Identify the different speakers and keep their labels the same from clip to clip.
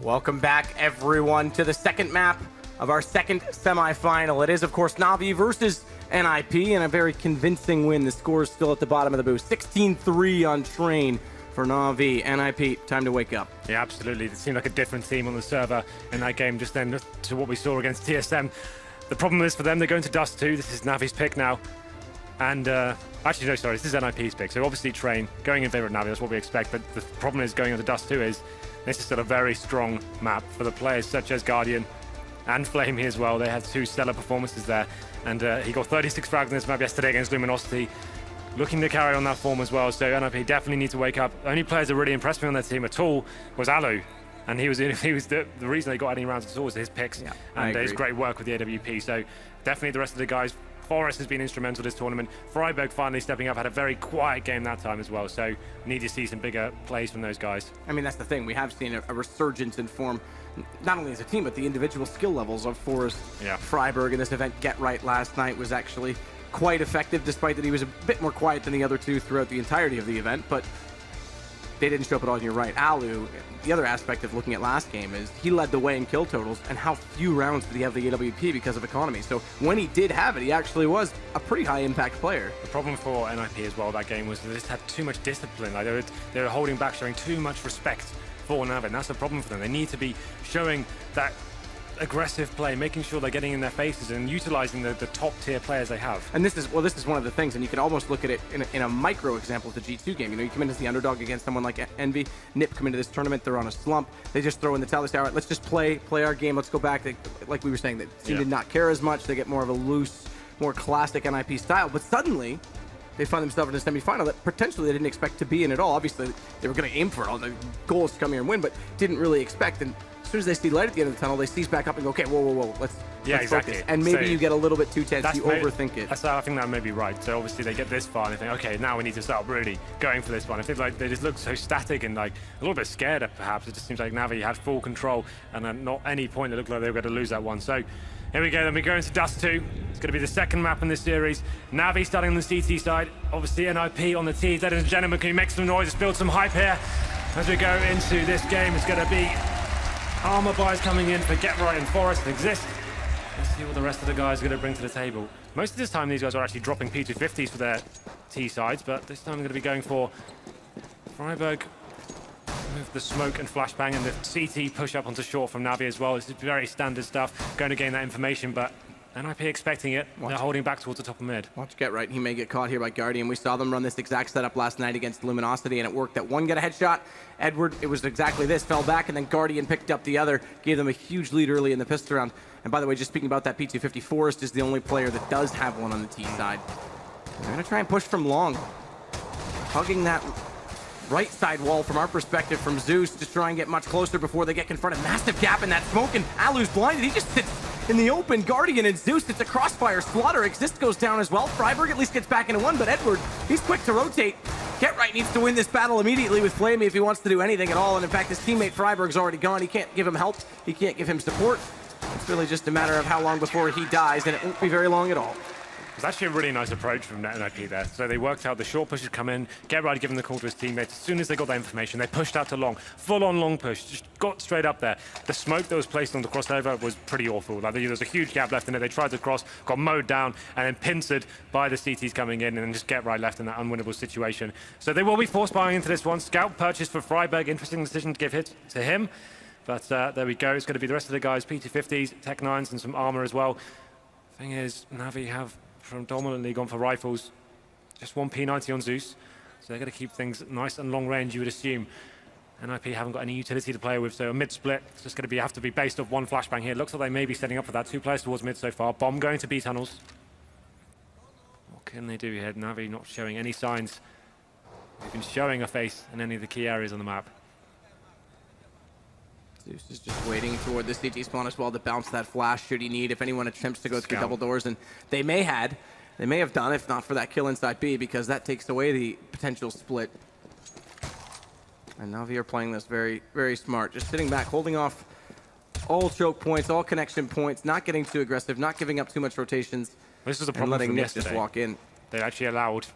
Speaker 1: Welcome back, everyone, to the second map of our second semifinal. It is, of course, Navi versus NIP, and a very convincing win. The score is still at the bottom of the booth. 16-3 on Train for Navi. NIP, time to wake up.
Speaker 2: Yeah, absolutely. It seemed like a different team on the server in that game just then to what we saw against TSM. The problem is for them, they're going to Dust 2. This is Navi's pick now. And actually, no, sorry, this is NIP's pick. So obviously Train going in favor of Navi, that's what we expect. But the problem is going on to Dust 2 is this is still a very strong map for the players such as Guardian and Flamey as well. They had two stellar performances there. And he got 36 frags in this map yesterday against Luminosity. Looking to carry on that form as well. So NIP definitely need to wake up. The only players that really impressed me on their team at all was Alu. And he was the reason they got any rounds at all was his picks and his great work with the AWP. So definitely the rest of the guys. Forrest has been instrumental this tournament. Freiburg finally stepping up, had a very quiet game that time as well. So need to see some bigger plays from those guys.
Speaker 1: I mean, that's the thing. We have seen a resurgence in form, not only as a team, but the individual skill levels of Forrest. Freiburg in this event. Get Right last night was actually quite effective, despite that he was a bit more quiet than the other two throughout the entirety of the event. But they didn't show up at all, and you're right. Alu, the other aspect of looking at last game is he led the way in kill totals, and how few rounds did he have the AWP because of economy. So when he did have it, he actually was a pretty high impact player.
Speaker 2: The problem for NIP as well that game was they just had too much discipline. Like they were holding back, showing too much respect for Navi, and that's the problem for them. They need to be showing that aggressive play, making sure they're getting in their faces and utilizing the top tier players they have.
Speaker 1: And this is one of the things, and you can almost look at it in a micro example of the G2 game. You know, you come in as the underdog against someone like Envy. NIP come into this tournament, they're on a slump. They just throw in the towel. They say, all right, let's just play our game. Let's go back. Like we were saying, they seem to not care as much. They get more of a loose, more classic NIP style. But suddenly, they find themselves in a semifinal that potentially they didn't expect to be in at all. Obviously, they were going to aim for it. All the goal is to come here and win, but didn't really expect. And as soon as they see light at the end of the tunnel, they seize back up and go, okay, whoa, let's
Speaker 2: exactly.
Speaker 1: focus. And maybe you get a little bit too tense, you overthink it.
Speaker 2: I think that may be right. So obviously they get this far and they think, okay, now we need to start really going for this one. I feel like they just look so static and like a little bit scared perhaps. It just seems like Navi had full control and at not any point it looked like they were going to lose that one. So here we go, then we go into Dust 2. It's going to be the second map in this series. Navi starting on the CT side, obviously NIP on the T. Ladies and gentlemen, can you make some noise? Let's build some hype here as we go into this game. It's going to be armor buys coming in for Get Right and Forest exist. Let's see what the rest of the guys are going to bring to the table. Most of this time, these guys are actually dropping P250s for their T sides, but this time they're going to be going for Freiburg with the smoke and flashbang and the CT push up onto short from Navi as well. This is very standard stuff, going to gain that information, but NIP expecting it. They're holding back towards the top of mid.
Speaker 1: Watch Get Right. He may get caught here by Guardian. We saw them run this exact setup last night against Luminosity, and it worked. That one got a headshot. Edward, it was exactly this. Fell back, and then Guardian picked up the other. Gave them a huge lead early in the pistol round. And by the way, just speaking about that P250, Forrest is the only player that does have one on the T side. They're going to try and push from long. Hugging that right side wall from our perspective from Zeus to try and get much closer before they get confronted. Massive gap in that smoke, and Alu's blinded. He just sits in the open. Guardian and Zeus, it's a crossfire. Slaughter Exist goes down as well. Freiburg at least gets back into one, but Edward, he's quick to rotate. Get Right needs to win this battle immediately with Flamey if he wants to do anything at all. And in fact, his teammate Freiburg's already gone. He can't give him help. He can't give him support. It's really just a matter of how long before he dies, and it won't be very long at all.
Speaker 2: It was actually a really nice approach from NIP there. So they worked out the short push had come in, Get Right giving the call to his teammates. As soon as they got that information, they pushed out to long, full-on long push, just got straight up there. The smoke that was placed on the crossover was pretty awful. Like, there was a huge gap left in it. They tried to cross, got mowed down, and then pincered by the CTs coming in, and then just Get Right left in that unwinnable situation. So they will be force buying into this one. Scout purchase for Freiburg. Interesting decision to give hit to him. But there we go. It's going to be the rest of the guys, P250s, Tech 9s, and some armor as well. Thing is, Navi have predominantly gone for rifles. Just one P90 on Zeus. So they're going to keep things nice and long range, you would assume. NIP haven't got any utility to play with, so a mid split. It's just going to have to be based off one flashbang here. Looks like they may be setting up for that. Two players towards mid so far. Bomb going to B tunnels. What can they do here? Navi not showing any signs. They've been showing a face in any of the key areas on the map.
Speaker 1: Zeus is just waiting toward the CT spawn as well to bounce that flash should he need. If anyone attempts to go through double doors, and they may have done if not for that kill inside B, because that takes away the potential split. And Navi are playing this very, very smart. Just sitting back, holding off all choke points, all connection points, not getting too aggressive, not giving up too much rotations.
Speaker 2: This was a problem
Speaker 1: letting
Speaker 2: from
Speaker 1: Nick
Speaker 2: yesterday.
Speaker 1: just walk in.
Speaker 2: They actually allowed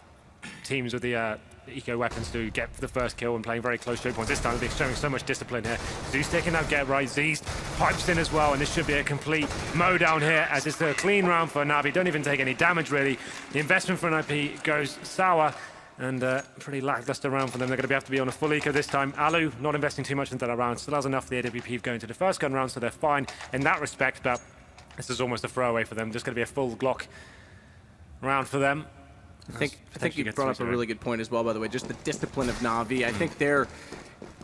Speaker 2: teams with the eco weapons to get the first kill and playing very close choke points. This time they're showing so much discipline here. Zeus taking out Get Right, Z's pipes in as well, and this should be a complete mow down here as it's a clean round for Navi. Don't even take any damage really. The investment for NIP goes sour, and pretty lackluster round for them. They're going to have to be on a full eco this time. Alu not investing too much into that round. Still has enough for the AWP going to the first gun round, so they're fine in that respect, but this is almost a throwaway for them. Just going to be a full Glock round for them.
Speaker 1: I think you brought up a really good point as well, by the way, just the discipline of Na'Vi. I think their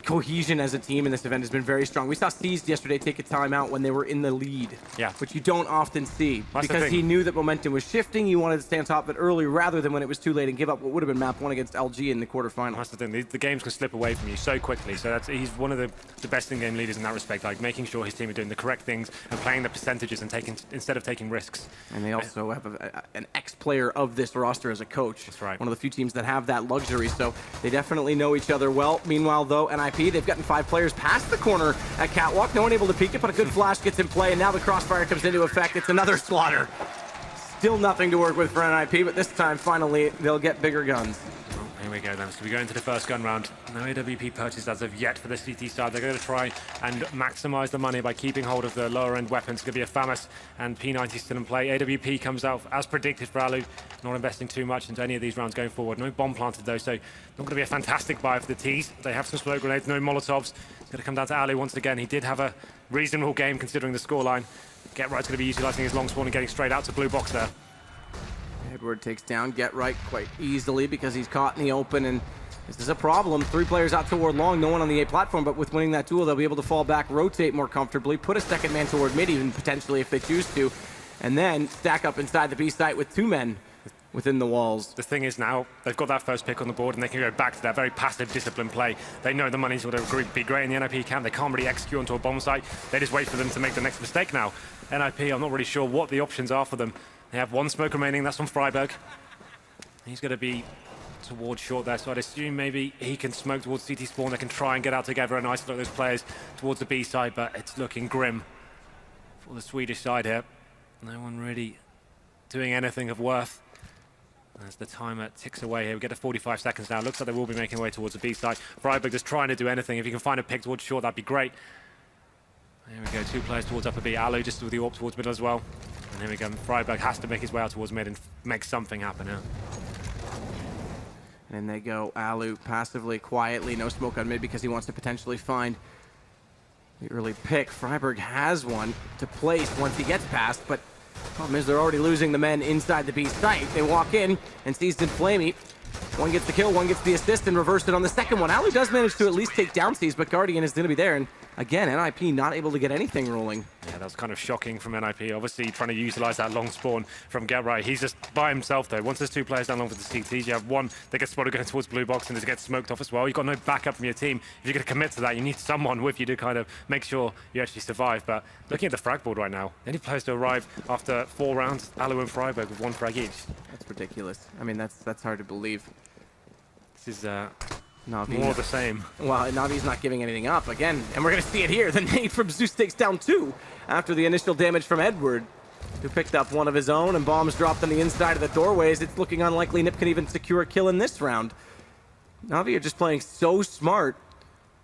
Speaker 1: cohesion as a team in this event has been very strong. We saw Seized yesterday take a timeout when they were in the lead, which you don't often see, because he knew that momentum was shifting. He wanted to stay on top of it early rather than when it was too late and give up what would have been map 1 against LG in the quarterfinal.
Speaker 2: That's the thing. The games can slip away from you so quickly. So he's one of the best in-game leaders in that respect, like making sure his team are doing the correct things and playing the percentages and instead of taking risks.
Speaker 1: And they also have an ex-player of this roster as a coach.
Speaker 2: That's right.
Speaker 1: One of the few teams that have that luxury, so they definitely know each other well. Meanwhile, though, NIP, they've gotten 5 players past the corner at Catwalk. No one able to peek it, but a good flash gets in play, and now the crossfire comes into effect. It's another slaughter. Still nothing to work with for NIP, but this time, finally, they'll get bigger guns.
Speaker 2: Here we go then. So we go into the first gun round. No AWP purchase as of yet for the CT side. They're going to try and maximize the money by keeping hold of the lower end weapons. It's going to be a FAMAS and P90 still in play. AWP comes out as predicted for Alu. Not investing too much into any of these rounds going forward. No bomb planted though, so not going to be a fantastic buy for the T's. They have some smoke grenades, no Molotovs. It's going to come down to Alu once again. He did have a reasonable game considering the scoreline. Get Right's going to be utilizing his long spawn and getting straight out to blue box there.
Speaker 1: Edward takes down Get Right quite easily because he's caught in the open, and this is a problem. 3 players out toward long, no one on the A platform, but with winning that duel, they'll be able to fall back, rotate more comfortably, put a second man toward mid even potentially if they choose to, and then stack up inside the B site with 2 men within the walls.
Speaker 2: The thing is now, they've got that first pick on the board and they can go back to that very passive discipline play. They know the money's going to be great in the NIP camp. They can't really execute onto a bomb site. They just wait for them to make the next mistake now. NIP, I'm not really sure what the options are for them. They have 1 smoke remaining, that's on Freiberg. He's going to be towards short there, so I'd assume maybe he can smoke towards CT spawn. They can try and get out together and isolate those players towards the B side, but it's looking grim for the Swedish side here. No one really doing anything of worth. As the timer ticks away here, we get to 45 seconds now. Looks like they will be making their way towards the B side. Freiberg just trying to do anything. If you can find a pick towards short, that'd be great. There we go, 2 players towards upper B. Alu just with the AWP towards middle as well. And here we go, Freiberg has to make his way out towards mid and make something happen now.
Speaker 1: And they go Alu passively, quietly, no smoke on mid because he wants to potentially find the early pick. Freiberg has one to place once he gets past, but the problem is they're already losing the men inside the B site. They walk in, and Seized and Flamey, one gets the kill, one gets the assist, and reversed it on the second one. Alu does manage to at least take down Seized, but Guardian is going to be there, and again, NIP not able to get anything rolling.
Speaker 2: Yeah, that was kind of shocking from NIP. Obviously trying to utilize that long spawn from Get Right. He's just by himself though. Once there's 2 players down long for the CTs, you have one that gets spotted going towards blue box and they get smoked off as well. You've got no backup from your team. If you're going to commit to that, you need someone with you to kind of make sure you actually survive. But looking at the frag board right now, the only players to arrive after 4 rounds, Alu and Freiberg with 1 frag each.
Speaker 1: That's ridiculous. I mean, that's hard to believe.
Speaker 2: This is
Speaker 1: Na'Vi
Speaker 2: more of the same.
Speaker 1: Well, Navi's not giving anything up again, and we're going to see it here. The nade from Zeus takes down 2 after the initial damage from Edward, who picked up one of his own, and bombs dropped on the inside of the doorways. It's looking unlikely Nip can even secure a kill in this round. Navi are just playing so smart,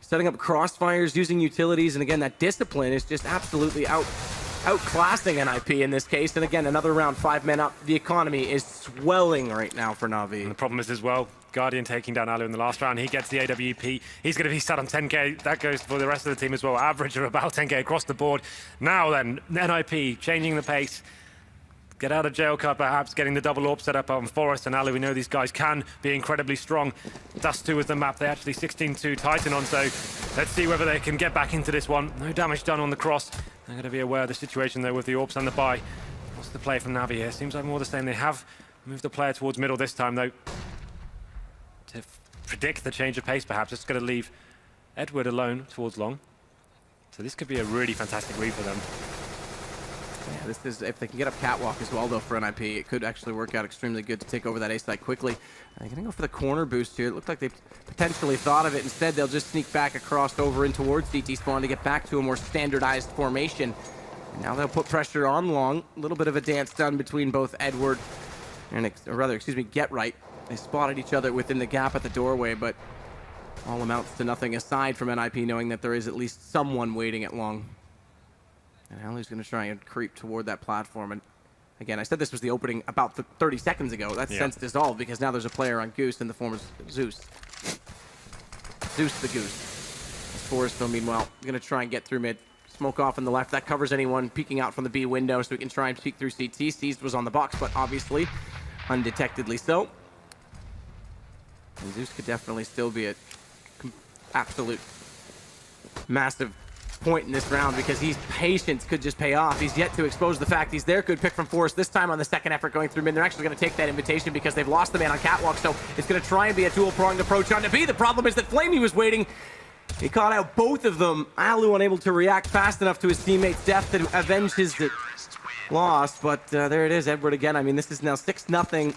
Speaker 1: setting up crossfires, using utilities, and again, that discipline is just absolutely outclassing NIP in this case. And again, another round, 5 men up. The economy is swelling right now for Navi.
Speaker 2: And the problem is as well, Guardian taking down Alu in the last round. He gets the AWP. He's going to be sat on 10k. That goes for the rest of the team as well. Average of about 10k across the board. Now then, NIP changing the pace. Get out of jail card perhaps, getting the double AWP set up on Forest and Alu. We know these guys can be incredibly strong. Dust 2 is the map. They actually 16-2 Titan on, so let's see whether they can get back into this one. No damage done on the cross. They're going to be aware of the situation though with the AWPs and the buy. What's the play from Navi here? Seems like more the same. They have moved the player towards middle this time though. To predict the change of pace perhaps, it's going to leave Edward alone towards long. So this could be a really fantastic read for them.
Speaker 1: Yeah, this is, if they can get up Catwalk as well though for NIP, it could actually work out extremely good to take over that A site quickly. They're going to go for the corner boost here. It looked like they potentially thought of it. Instead, they'll just sneak back across over in towards CT spawn to get back to a more standardized formation. And now they'll put pressure on long. A little bit of a dance done between both Edward and, or rather, excuse me, Get Right They spotted each other within the gap at the doorway, but all amounts to nothing aside from NIP knowing that there is at least someone waiting at long. And Alu's going to try and creep toward that platform. And again, I said this was the opening about 30 seconds ago. That's since dissolved because now there's a player on Goose in the form of Zeus. Zeus the Goose. Forrest, though, meanwhile, going to try and get through mid. Smoke off on the left. That covers anyone peeking out from the B window, so we can try and peek through CT. Seized was on the box, but obviously undetectedly so. And Zeus could definitely still be an absolute massive point in this round because his patience could just pay off. He's yet to expose the fact he's there. Good pick from Forrest this time on the second effort going through mid. They're actually going to take that invitation because they've lost the man on catwalk, so it's going to try and be a dual-pronged approach on to B. The problem is that Flamey was waiting. He caught out both of them. Alu unable to react fast enough to his teammate's death to avenge his loss, but there it is, Edward again. I mean, this is now 6-0.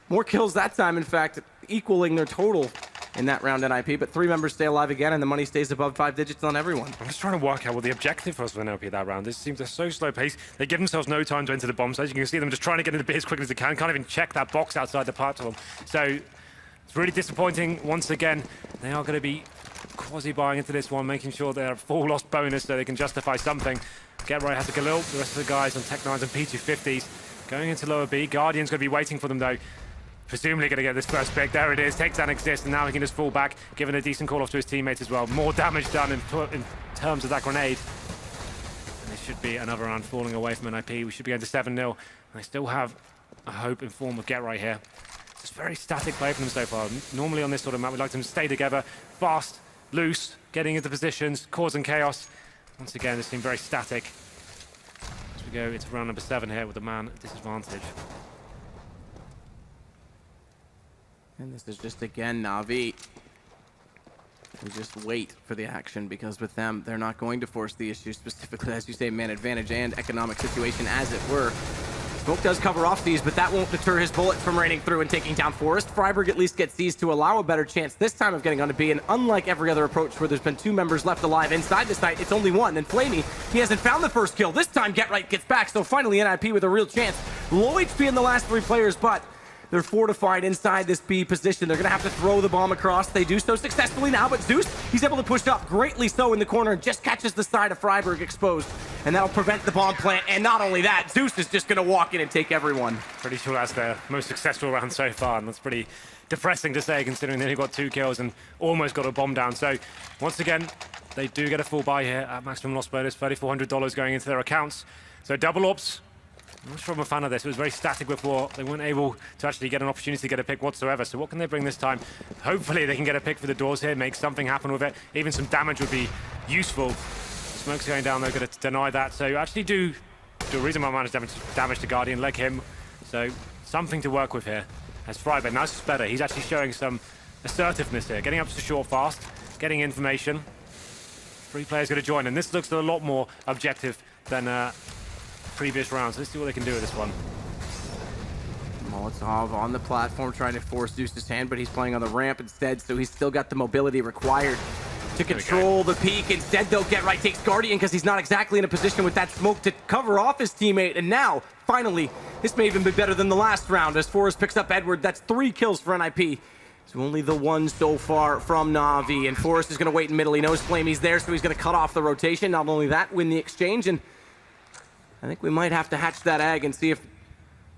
Speaker 1: More kills that time, in fact, equaling their total in that round NIP, but 3 members stay alive again, and the money stays above 5 digits on everyone.
Speaker 2: I'm just trying to work out what the objective was for NLP that round. This seems a so slow pace. They give themselves no time to enter the bomb site. You can see them just trying to get into B as quickly as they can. Can't even check that box outside the platform. So it's really disappointing. Once again, they are going to be quasi-buying into this one, making sure they're a full lost bonus so they can justify something. Get Right has a Galil. The rest of the guys on Tech 9s and P250s going into lower B. Guardian's going to be waiting for them, though. Presumably going to get this first pick. There it is. Takedown exists, and now he can just fall back, giving a decent call off to his teammates as well. More damage done in terms of that grenade. And there should be another round falling away from NIP. We should be going to 7-0. They still have a hope in form of Get Right here. It's very static play from them so far. Normally on this sort of map, we like them to stay together, fast, loose, getting into positions, causing chaos. Once again, this seems very static. As we go into round number 7 here with the man at disadvantage.
Speaker 1: And this is just, again, Na'Vi. We just wait for the action because with them, they're not going to force the issue, specifically, as you say, man advantage and economic situation, as it were. Smoke does cover off these, but that won't deter his bullet from raining through and taking down Forrest. Freiburg at least gets these to allow a better chance this time of getting onto B, and unlike every other approach where there's been 2 members left alive inside the site, it's only 1. And Flamey, he hasn't found the first kill. This time, Get Right gets back, so finally NIP with a real chance. Low HP in the last 3 players, but they're fortified inside this B position. They're going to have to throw the bomb across. They do so successfully now, but Zeus, he's able to push up greatly so in the corner and just catches the side of Freiburg exposed. And that'll prevent the bomb plant. And not only that, Zeus is just going to walk in and take everyone.
Speaker 2: Pretty sure that's their most successful round so far, and that's pretty depressing to say considering they only got 2 kills and almost got a bomb down. So once again, they do get a full buy here at maximum loss bonus, $3,400 going into their accounts. So double ops. I'm not sure I'm a fan of this. It was very static before. They weren't able to actually get an opportunity to get a pick whatsoever. So what can they bring this time? Hopefully they can get a pick for the doors here, make something happen with it. Even some damage would be useful. Smoke's going down, they're going to deny that. So actually do a reasonable amount of damage to Guardian, leg him. So something to work with here. As Freiburg, now this is better. He's actually showing some assertiveness here. Getting up to short fast, getting information. 3 players going to join, and this looks a lot more objective than previous rounds. Let's see what they can do with this one.
Speaker 1: Molotov on the platform trying to force Zeus's hand, but he's playing on the ramp instead, so he's still got the mobility required to control the peak. Instead, though, Get Right takes Guardian because he's not exactly in a position with that smoke to cover off his teammate. And now, finally, this may even be better than the last round as Forrest picks up Edward. That's 3 kills for NIP. So only the 1 so far from Na'Vi. And Forrest is going to wait in middle. He knows Flamey's there, so he's going to cut off the rotation. Not only that, win the exchange. And I think we might have to hatch that egg and see if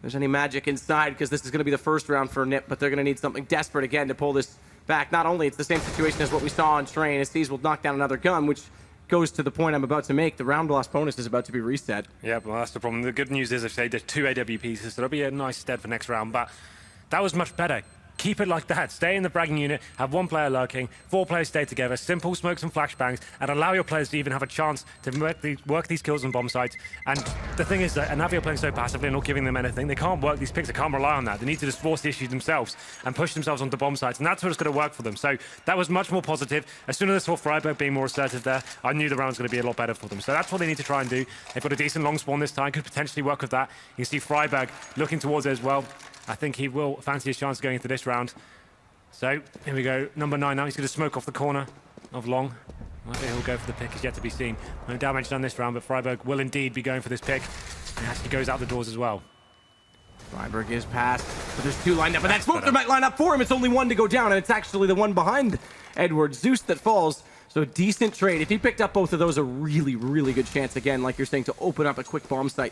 Speaker 1: there's any magic inside, because this is going to be the first round for NIP, but they're going to need something desperate again to pull this back. Not only it's the same situation as what we saw on Train, as these will knock down another gun, which goes to the point I'm about to make. The round loss bonus is about to be reset.
Speaker 2: Yeah, well, that's the problem. The good news is if they did 2 AWPs, so that'll be a nice stead for next round, but that was much better. Keep it like that. Stay in the bragging unit, have 1 player lurking, 4 players stay together, simple smokes and flashbangs, and allow your players to even have a chance to work these kills on bomb sites. And the thing is that Navi are playing so passively and not giving them anything, they can't work these picks, they can't rely on that. They need to just force the issue themselves and push themselves onto bomb sites, and that's what it's going to work for them. So that was much more positive. As soon as I saw Freiburg being more assertive there, I knew the round was going to be a lot better for them. So that's what they need to try and do. They've got a decent long spawn this time, could potentially work with that. You can see Freiburg looking towards it as well. I think he will fancy his chance going into this round. So, here we go, number 9 now, he's going to smoke off the corner of long. Whether he'll go for the pick is yet to be seen. No damage done this round, but Freiburg will indeed be going for this pick. He actually goes out the doors as well.
Speaker 1: Freiburg is past But there's two lined up, and that smoke there might line up for him. It's only one to go down, and it's actually the one behind Edward. Zeus that falls. So decent trade. If he picked up both of those, a really, really good chance, again, like you're saying, to open up a quick bomb site.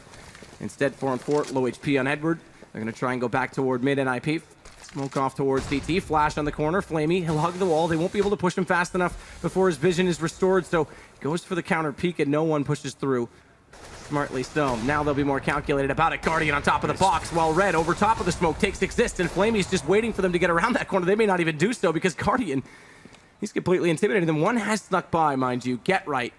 Speaker 1: Instead, 4-on-4, low HP on Edward. They're going to try and go back toward mid NIP. Smoke off towards CT. Flash on the corner. Flamey, he'll hug the wall. They won't be able to push him fast enough before his vision is restored. So goes for the counter peek, and no one pushes through. Smartly so. Now they'll be more calculated about it. Guardian on top of the box, while Red over top of the smoke takes Exist, and Flamey's just waiting for them to get around that corner. They may not even do so because Guardian, he's completely intimidated them. One has snuck by, mind you. Get right.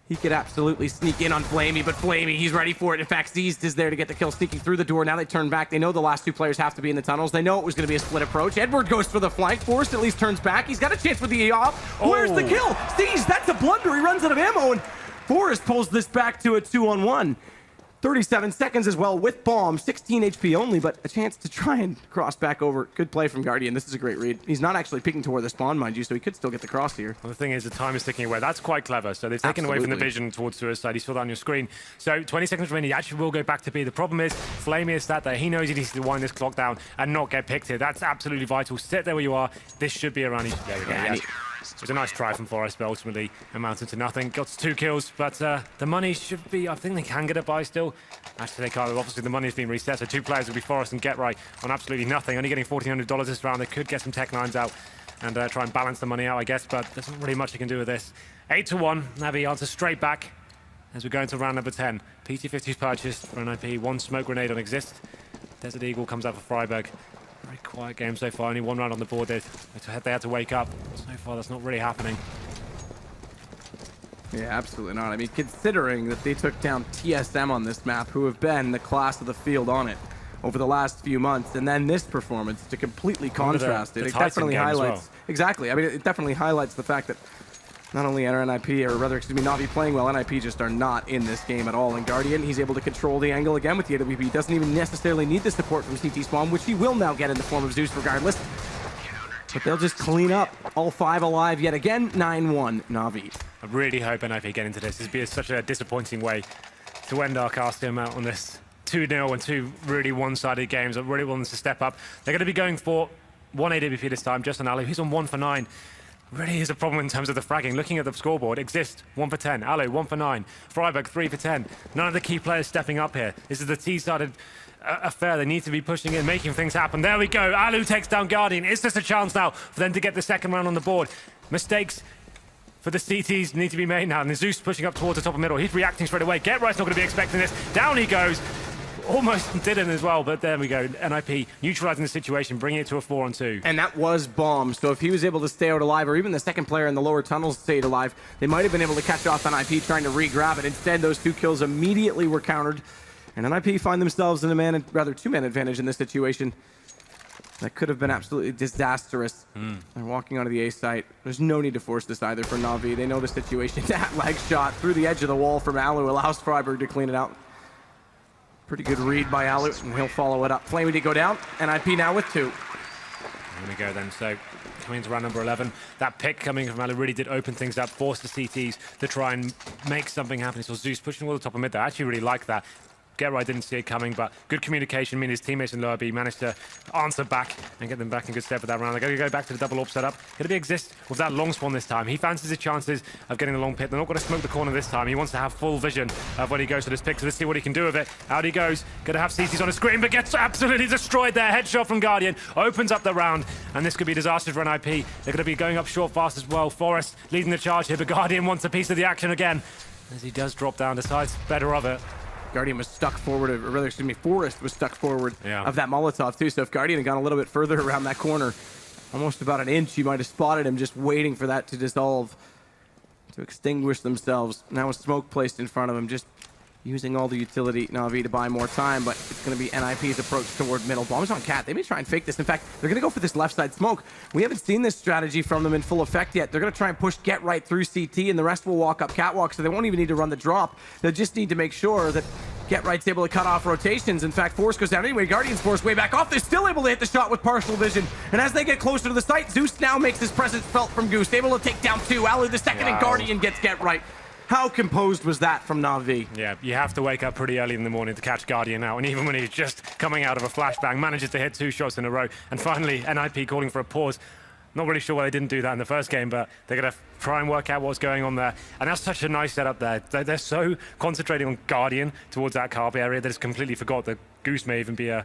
Speaker 1: He could absolutely sneak in on Flamey, but Flamey, he's ready for it. In fact, Zeezed is there to get the kill, sneaking through the door. Now they turn back. They know the last two players have to be in the tunnels. They know it was going to be a split approach. Edward goes for the flank. Forrest at least turns back. He's got a chance with the off. Where's the kill? Zeezed, that's a blunder. He runs out of ammo, and Forrest pulls this back to a 2-on-1. 37 seconds as well with bomb, 16 HP only, but a chance to try and cross back over. Good play from Guardian. This is a great read. He's not actually peeking toward the spawn, mind you, so he could still get the cross here.
Speaker 2: Well, the thing is, the time is ticking away. That's quite clever. So they've taken away from the vision towards Suicide. You saw that on your screen. So 20 seconds remaining. He actually will go back to B. The problem is, Flamey is sat there. He knows he needs to wind this clock down and not get picked here. That's absolutely vital. Sit there where you are. This should be around. There we go. Yeah. It was a nice try from Forrest, but ultimately amounted to nothing. Got 2 kills, but the money should be, I think they can get it by still. Actually, they can't. Obviously, the money's been reset, so 2 players will be Forrest and Get Right on absolutely nothing. Only getting $1,400 this round. They could get some Tech 9s out and try and balance the money out, I guess, but there's not really much they can do with this. 8-1. Navi answers straight back as we go into round number 10. PT-50's purchased for NIP. 1 smoke grenade on Exist. Desert Eagle comes out for Freiburg. Very quiet game so far. Only 1 round on the board. They had to wake up. So far, that's not really happening.
Speaker 1: Yeah, absolutely not. I mean, considering that they took down TSM on this map, who have been the class of the field on it over the last few months, and then this performance to completely contrast it. It definitely highlights... Well. Exactly. I mean, it definitely highlights the fact that not only are NIP, or rather, excuse me, Navi playing well, NIP just are not in this game at all. And Guardian, he's able to control the angle again with the AWP. He doesn't even necessarily need the support from CT Spawn, which he will now get in the form of Zeus regardless. But they'll just clean up. All 5 alive yet again. 9-1 Navi.
Speaker 2: I really hope NIP get into this. This would be such a disappointing way to end our casting out on this 2-0 and 2 really one-sided games. I really want them to step up. They're going to be going for 1 AWP this time, just on Alu. He's on 1 for 9. Really is a problem in terms of the fragging. Looking at the scoreboard, Exist 1 for 10, Alu 1 for 9, Freiburg 3 for 10. None of the key players stepping up here. This is the T-sided affair. They need to be pushing in, making things happen. There we go. Alu takes down Guardian. Is this a chance now for them to get the second round on the board? Mistakes for the CTs need to be made now. And Zeus pushing up towards the top of middle. He's reacting straight away. Get Right's not going to be expecting this. Down he goes. Almost didn't as well, but there we go. NIP neutralizing the situation, bringing it to a 4-on-2.
Speaker 1: And that was bomb, so if he was able to stay out alive, or even the second player in the lower tunnels stayed alive, they might have been able to catch off NIP trying to re-grab it. Instead, those 2 kills immediately were countered, and NIP find themselves in a 2-man advantage in this situation. That could have been absolutely disastrous. They're walking onto the A site. There's no need to force this either for Navi. They know the situation. That leg shot through the edge of the wall from Alu allows Freiburg to clean it out. Pretty good read by Alu, and he'll follow it up. Flamey did go down, NIP now with 2.
Speaker 2: Here we go then. So coming into round number 11, that pick coming from Alu really did open things up, force the CTs to try and make something happen. So Zeus pushing all the top of mid there. I actually really like that. Get Right didn't see it coming, but good communication. I mean, his teammates in lower B managed to answer back and get them back in good step with that round. They're going to go back to the double AWP setup. Going to be Exist with that long spawn this time. He fancies his chances of getting the long pit. They're not going to smoke the corner this time. He wants to have full vision of when he goes to this pick. So let's see what he can do with it. Out he goes. Going to have CTs on the screen, but gets absolutely destroyed there. Headshot from Guardian. Opens up the round, and this could be disastrous for NIP. They're going to be going up short fast as well. Forrest leading the charge here, but Guardian wants a piece of the action again. As he does drop down, decides better of it.
Speaker 1: Guardian was stuck forward, or rather, excuse me, Forrest was stuck forward
Speaker 2: Yeah.
Speaker 1: of that Molotov too. So if Guardian had gone a little bit further around that corner, almost about an inch, you might have spotted him just waiting for that to dissolve, to extinguish themselves. Now a smoke placed in front of him, just using all the utility Navi to buy more time, but it's going to be NIP's approach toward middle. Bombs on Cat. They may try and fake this. In fact, they're going to go for this left side smoke. We haven't seen this strategy from them in full effect yet. They're going to try and push Get Right through CT, and the rest will walk up catwalk, so they won't even need to run the drop. They'll just need to make sure that Get Right's able to cut off rotations. In fact, Force goes down anyway. Guardian's Force way back off. They're still able to hit the shot with partial vision. And as they get closer to the site, Zeus now makes his presence felt from Goose. Able to take down 2. Alu the second, and Guardian gets Get Right. How composed was that from Na'Vi?
Speaker 2: Yeah, you have to wake up pretty early in the morning to catch Guardian out, and even when he's just coming out of a flashbang, manages to hit 2 shots in a row, and finally NIP calling for a pause. Not really sure why they didn't do that in the first game, but they're going to try and work out what's going on there. And that's such a nice setup there. They're so concentrating on Guardian towards that carb area, they just completely forgot that Goose may even be a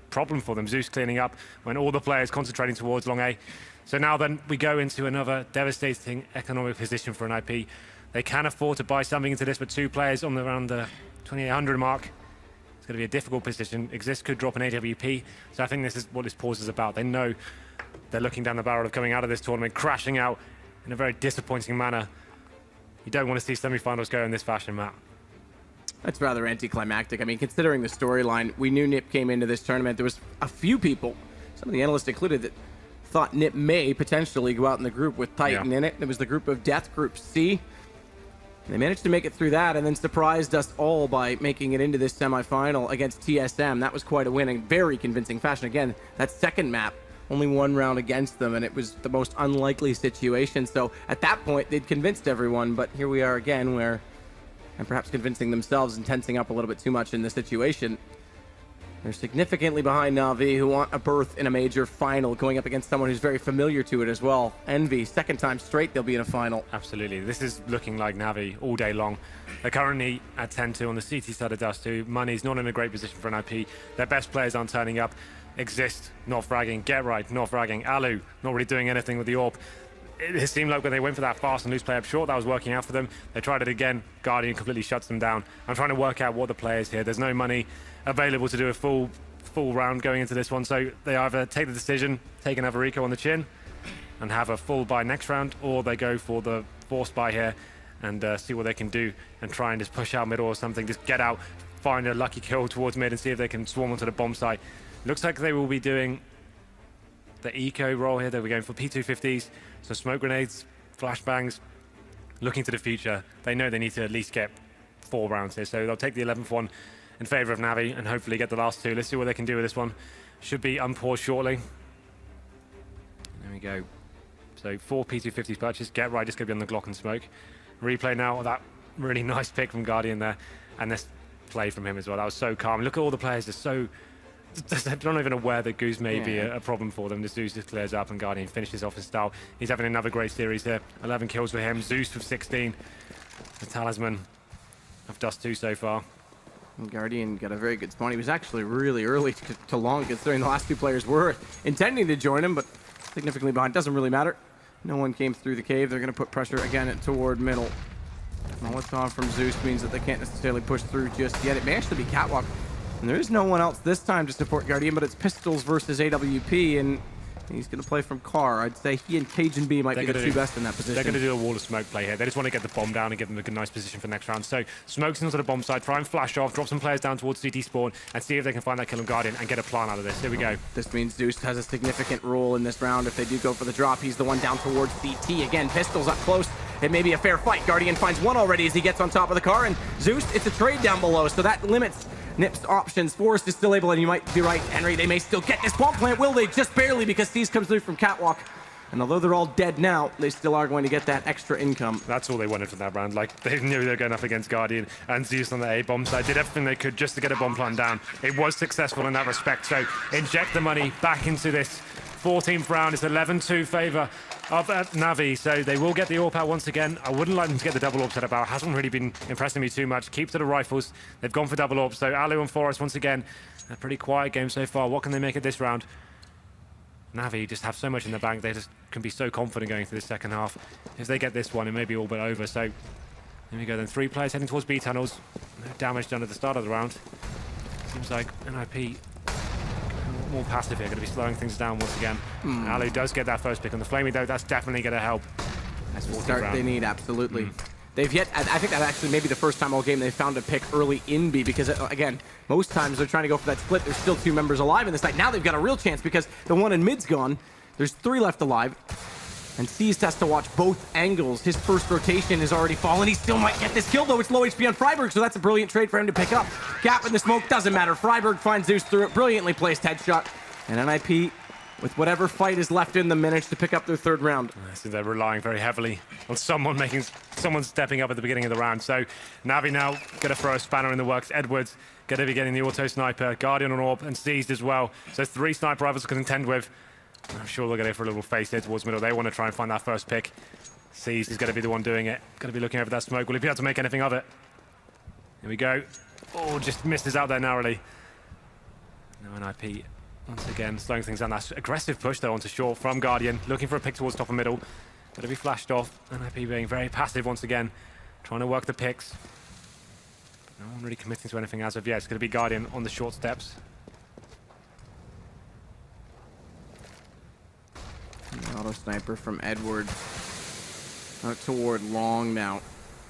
Speaker 2: problem for them. Zeus cleaning up when all the players concentrating towards long A. So now then we go into another devastating economic position for NIP. They can afford to buy something into this, but 2 players on around the 2800 mark. It's going to be a difficult position. Exist could drop an AWP, so I think this is what this pause is about. They know they're looking down the barrel of coming out of this tournament, crashing out in a very disappointing manner. You don't want to see semi-finals go in this fashion, Matt.
Speaker 1: That's rather anticlimactic. I mean, considering the storyline, we knew NIP came into this tournament. There was a few people, some of the analysts included, that thought NIP may potentially go out in the group with Titan in it. It was the group of death, Group C. They managed to make it through that and then surprised us all by making it into this semifinal against TSM. That was quite a win in very convincing fashion. Again, that second map, only 1 round against them, and it was the most unlikely situation. So at that point, they'd convinced everyone, but here we are again where, and perhaps convincing themselves and tensing up a little bit too much in the situation. They're significantly behind Na'Vi, who want a berth in a major final, going up against someone who's very familiar to it as well. Envy, second time straight they'll be in a final.
Speaker 2: Absolutely. This is looking like Na'Vi all day long. They're currently at 10-2 on the CT side of Dust 2. Money's not in a great position for NIP. Their best players aren't turning up. Exist, not fragging. Get Right, not fragging. Alu, not really doing anything with the AWP. It seemed like when they went for that fast and loose play up short, that was working out for them. They tried it again. Guardian completely shuts them down. I'm trying to work out what the play is here. There's no money available to do a full round going into this one, so they either take the decision, take another eco on the chin, and have a full buy next round, or they go for the forced buy here and see what they can do and try and just push out middle or something. Just get out, find a lucky kill towards mid and see if they can swarm onto the bomb site. Looks like they will be doing the eco role here. They'll be going for P250s, so smoke grenades, flashbangs, looking to the future. They know they need to at least get 4 rounds here, so they'll take the 11th one in favor of Navi and hopefully get the last 2. Let's see what they can do with this one. Should be unpaused shortly. There we go. So 4 P250s purchased. Get Right, just going to be on the Glock and smoke. Replay now. That really nice pick from Guardian there, and this play from him as well. That was so calm. Look at all the players. They're so... They're not even aware that Goose may be a problem for them. The Zeus just clears up and Guardian finishes off his style. He's having another great series here. 11 kills for him. Zeus with 16. The talisman of Dust 2 so far.
Speaker 1: And Guardian got a very good spawn. He was actually really early to long, considering the last 2 players were intending to join him, but significantly behind. Doesn't really matter. No one came through the cave. They're going to put pressure again toward middle. Molotov from Zeus means that they can't necessarily push through just yet. It may actually be Catwalk. And there is no one else this time to support Guardian, but it's Pistols versus AWP, and he's going to play from Car. I'd say he and Cajun B might be the 2 best in that position.
Speaker 2: They're going to do a wall of smoke play here. They just want to get the bomb down and give them a good, nice position for next round. So smokes into the bomb side, try and flash off, drop some players down towards CT spawn, and see if they can find that kill on Guardian and get a plan out of this. Here we go.
Speaker 1: This means Zeus has a significant role in this round. If they do go for the drop, he's the one down towards CT. Again, Pistols up close. It may be a fair fight. Guardian finds one already as he gets on top of the car, and Zeus, it's a trade down below, so that limits NIP's options. Forrest is still able, and you might be right, Henry, they may still get this bomb plant. Will they? Just barely, because Steez comes through from Catwalk. And although they're all dead now, they still are going to get that extra income.
Speaker 2: That's all they wanted from that round. Like, they knew they were going up against Guardian, and Zeus on the A bomb side did everything they could just to get a bomb plant down. It was successful in that respect, so inject the money back into this 14th round. It's 11-2 favor of Navi, so they will get the AWP out once again. I wouldn't like them to get the double AWP set about. Hasn't really been impressing me too much. Keep to the rifles. They've gone for double AWP, so Alu and Forrest once again. A pretty quiet game so far. What can they make of this round? Navi just have so much in the bank. They just can be so confident going through the second half. If they get this one, it may be all but over. So there we go then. 3 players heading towards B tunnels. No damage done at the start of the round. Seems like NIP more passive here, going to be slowing things down once again. Alu does get that first pick on the Flamey though. That's definitely going to help.
Speaker 1: That's the start they need, absolutely. They've yet, I think that actually maybe the first time all game they found a pick early in B, because again, most times they're trying to go for that split. There's still 2 members alive in this night. Now they've got a real chance because the one in mid's gone. There's 3 left alive. And Steez has to watch both angles. His first rotation has already fallen. He still might get this kill, though. It's low HP on Freiburg, so that's a brilliant trade for him to pick up. Gap in the smoke, doesn't matter. Freiburg finds Zeus through it. Brilliantly placed headshot. And NIP with whatever fight is left in them, managed to pick up their third round.
Speaker 2: I see they're relying very heavily on someone stepping up at the beginning of the round. So Navi now going to throw a spanner in the works. Edwards going to be getting the auto sniper, Guardian on Orb, and Seized as well. So 3 sniper rivals to contend with. I'm sure they're going to go for a little face here towards middle. They want to try and find that first pick. Seized is going to be the one doing it. Going to be looking over that smoke. Will he be able to make anything of it? Here we go. Oh, just misses out there narrowly. No NIP. Once again, slowing things down. That aggressive push, though, onto short from Guardian. Looking for a pick towards top and middle. Going to be flashed off. NIP being very passive once again. Trying to work the picks. No one really committing to anything as of yet. It's going to be Guardian on the short steps.
Speaker 1: The auto sniper from Edwards out toward long now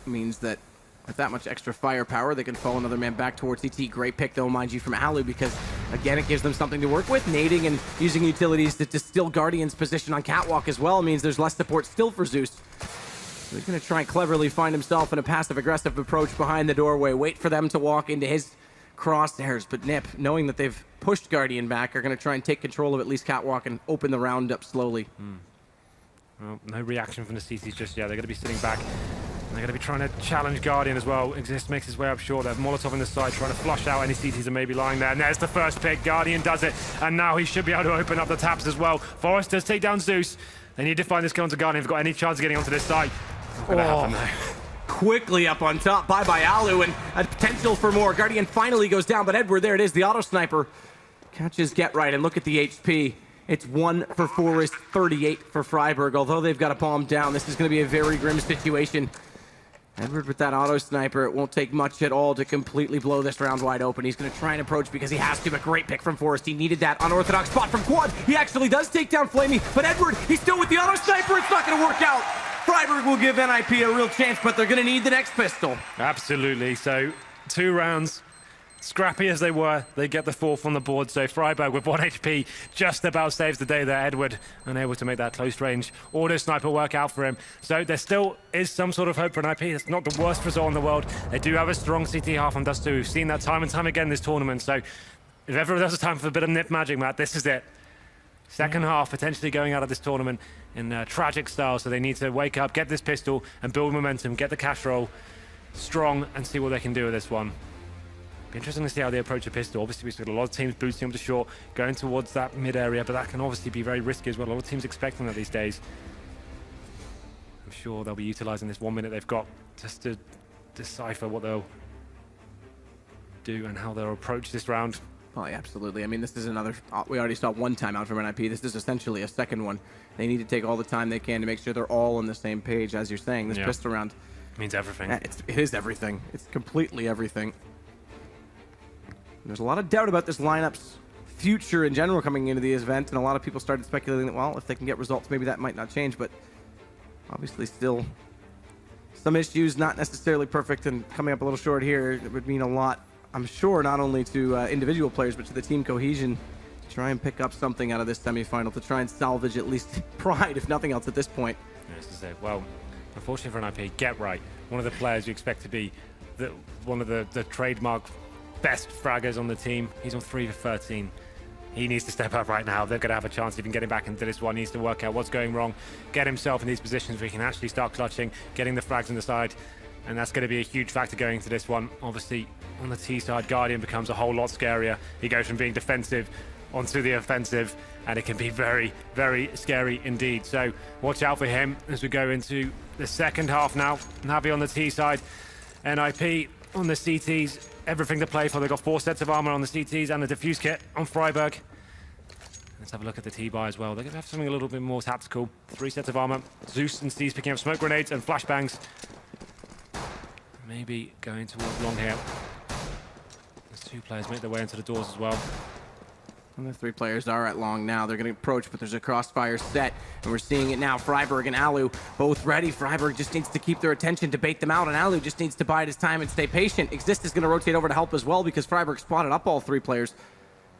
Speaker 1: means that with that much extra firepower, they can follow another man back towards CT. Great pick, though, mind you, from Alu, because, again, it gives them something to work with. Nading and using utilities to distill Guardian's position on Catwalk as well means there's less support still for Zeus. So he's going to try and cleverly find himself in a passive-aggressive approach behind the doorway, wait for them to walk into his crosshairs. But Nip, knowing that they've pushed Guardian back, are going to try and take control of at least Catwalk and open the round up slowly.
Speaker 2: Well, no reaction from the CTs just yet. They're going to be sitting back. They're going to be trying to challenge Guardian as well. Exist makes his way up short. They have Molotov on the side, trying to flush out any CTs that may be lying there. And there's the first pick. Guardian does it. And now he should be able to open up the taps as well. Forest does take down Zeus. They need to find this kill onto Guardian if they've got any chance of getting onto this side. Not going to happen there.
Speaker 1: Quickly up on top by Alu, and a potential for more. Guardian finally goes down, but Edward, there it is. The auto sniper catches Get Right, and look at the HP. It's 1 for Forest, 38 for Freiburg. Although they've got a bomb down, this is going to be a very grim situation. Edward with that auto sniper, it won't take much at all to completely blow this round wide open. He's going to try and approach because he has to, but great pick from Forest. He needed that unorthodox spot from Quad. He actually does take down Flamey, but Edward, he's still with the auto sniper. It's not going to work out. Freiburg will give NIP a real chance, but they're going to need the next pistol.
Speaker 2: Absolutely. So 2 rounds. Scrappy as they were, they get the 4th on the board. So Freiburg with 1 HP just about saves the day there. Edward unable to make that close range auto sniper work out for him. So there still is some sort of hope for NIP. It's not the worst result in the world. They do have a strong CT half on Dust 2. We've seen that time and time again this tournament. So if ever there's a time for a bit of nip magic, Matt, this is it. Second half potentially going out of this tournament in tragic style. So they need to wake up, get this pistol, and build momentum, get the cash roll strong, and see what they can do with this one. Interesting to see how they approach a pistol. Obviously, we've got a lot of teams boosting up to short, going towards that mid area, but that can obviously be very risky as well. A lot of teams expecting that these days. I'm sure they'll be utilizing this 1 minute they've got just to decipher what they'll do and how they'll approach this round.
Speaker 1: Oh, yeah, absolutely. I mean, this is another... We already saw 1 timeout from NIP. This is essentially a second one. They need to take all the time they can to make sure they're all on the same page. As you're saying, this pistol round...
Speaker 2: Means everything.
Speaker 1: It is everything. It's completely everything. There's a lot of doubt about this lineup's future in general coming into the event, and a lot of people started speculating that, well, if they can get results, maybe that might not change, but obviously still some issues, not necessarily perfect, and coming up a little short here, it would mean a lot, I'm sure, not only to individual players, but to the team cohesion to try and pick up something out of this semifinal, to try and salvage at least pride, if nothing else, at this point.
Speaker 2: Yes, to say, well, unfortunately for NIP, Get Right, one of the players you expect to be one of the trademark best fraggers on the team. He's on 3 for 13. He needs to step up right now. They're going to have a chance even getting back into this one. He needs to work out what's going wrong, get himself in these positions where he can actually start clutching, getting the frags on the side, and that's going to be a huge factor going into this one. Obviously, on the T side, Guardian becomes a whole lot scarier. He goes from being defensive onto the offensive, and it can be very, very scary indeed. So watch out for him as we go into the second half now. Navi on the T side, NIP on the CTs. Everything to play for. They've got 4 sets of armor on the CTs and the defuse kit on Freiburg. Let's have a look at the T-buy as well. They're going to have something a little bit more tactical. 3 sets of armor. Zeus and Steve's picking up smoke grenades and flashbangs. Maybe going towards long here. There's 2 players make their way into the doors as well.
Speaker 1: And the 3 players are at long now. They're going to approach, but there's a crossfire set, and we're seeing it now. Freiburg and Alu both ready. Freiburg just needs to keep their attention to bait them out, and Alu just needs to bide his time and stay patient. Exist is going to rotate over to help as well because Freiburg spotted up all 3 players.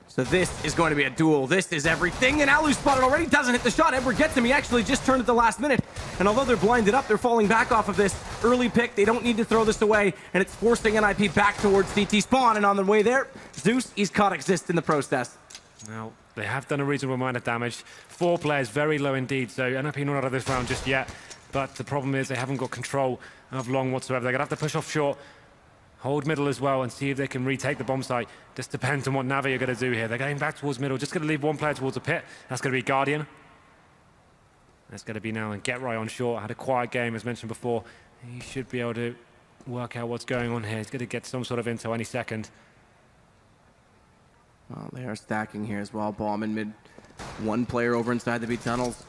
Speaker 1: So this is going to be a duel. This is everything, and Alu spotted already. Doesn't hit the shot. Edward gets him. He actually just turned at the last minute, and although they're blinded up, they're falling back off of this early pick. They don't need to throw this away, and it's forcing NIP back towards CT spawn, and on the way there, Zeus, he's caught Exist in the process.
Speaker 2: Now, They have done a reasonable amount of damage. 4 players, very low indeed, so NIP not out of this round just yet. But the problem is they haven't got control of long whatsoever. They're going to have to push off short, hold middle as well, and see if they can retake the bomb site. Just depends on what Navi are going to do here. They're going back towards middle, just going to leave one player towards the pit. That's going to be Guardian. That's going to be now and Get Right on short. Had a quiet game, as mentioned before. He should be able to work out what's going on here. He's going to get some sort of intel any second.
Speaker 1: Well, they are stacking here as well. Bomb in mid. One player over inside the B tunnels.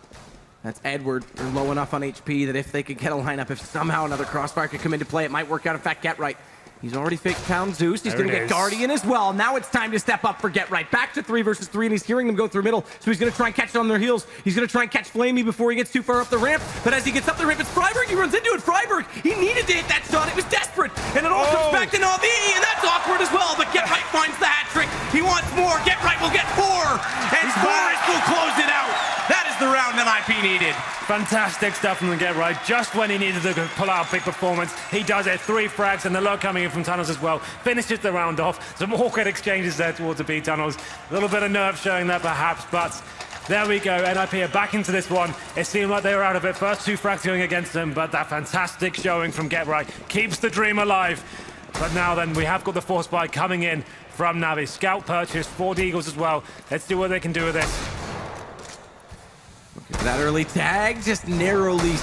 Speaker 1: That's Edward. They're low enough on HP that if they could get a lineup, if somehow another crossfire could come into play, it might work out. In fact, Get Right. He's already faked Town Zeus. He's going to get Guardian as well. Now it's time to step up for Get Right. Back to 3 versus 3, and he's hearing them go through middle. So he's going to try and catch it on their heels. He's going to try and catch Flamey before he gets too far up the ramp. But as he gets up the ramp, it's Freiburg. He runs into it. Freiburg, he needed to hit that shot. It was desperate. And it all comes back to Navi, and that's awkward as well. But Get Right finds the hat trick. He wants more. Get Right will get 4. And Forrest will close it out. That is the round that IP needed.
Speaker 2: Fantastic stuff from the Get Right. Just when he needed to pull out a big performance, he does it. 3 frags, and the low coming in from tunnels as well. Finishes the round off. Some awkward exchanges there towards the B tunnels. A little bit of nerve showing there perhaps, but there we go. NIP are back into this one. It seemed like they were out of it. First 2 frags going against them, but that fantastic showing from Get Right keeps the dream alive. But now then, we have got the force buy coming in from Navi. Scout purchase, 4 Deagles as well. Let's see what they can do with this.
Speaker 1: That early tag just narrowly,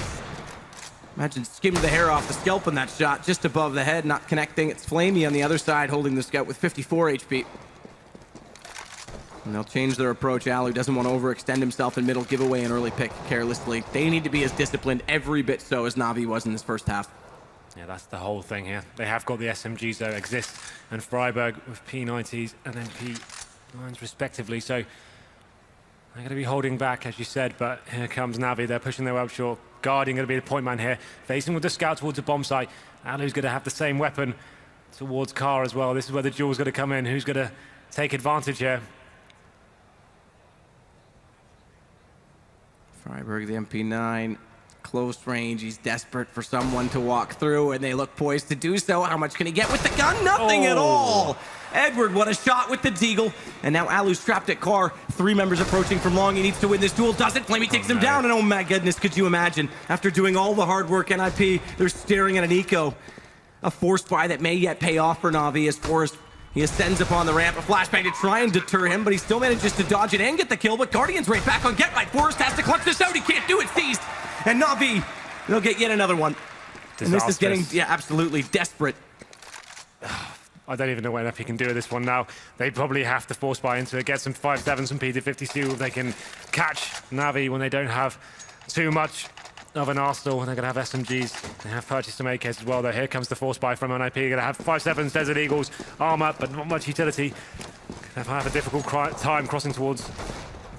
Speaker 1: imagine, skimmed the hair off the scalp in that shot, just above the head, not connecting. It's Flamey on the other side holding the scout with 54 HP. And they'll change their approach. Alu doesn't want to overextend himself in middle, give away an early pick carelessly. They need to be as disciplined every bit so as Navi was in this first half.
Speaker 2: Yeah, that's the whole thing here. They have got the SMGs though, Exist and Freiburg with P90s and then P9s respectively. So they're going to be holding back, as you said, but here comes Navi. They're pushing their way up short. Guardian going to be the point man here. Facing with the scout towards the bomb site. Alu's going to have the same weapon towards Car as well. This is where the duel's going to come in. Who's going to take advantage here?
Speaker 1: Freiburg, the MP9, close range. He's desperate for someone to walk through, and they look poised to do so. How much can he get with the gun? Nothing at all. Edward, what a shot with the Deagle. And now Alu's trapped at Car. 3 members approaching from long. He needs to win this duel. Does it? Flamey takes him down. And oh my goodness, could you imagine? After doing all the hard work, NIP, they're staring at an eco. A forced buy that may yet pay off for Navi as Forrest, he ascends upon the ramp. A flashbang to try and deter him, but he still manages to dodge it and get the kill. But Guardian's right back on Get Right. Forrest has to clutch this out. He can't do it. Seized. And Navi, they'll get yet another one. And this is getting, yeah, absolutely desperate.
Speaker 2: I don't even know what NIP can do with this one now. They probably have to force buy into it, get some 5.7, some P250 if they can catch Navi when they don't have too much of an arsenal. They're going to have SMGs. They have purchased some AKs as well, though. Here comes the force buy from NIP. Going to have 5.7s, Desert Eagles, armor, but not much utility. Going to have a difficult time crossing towards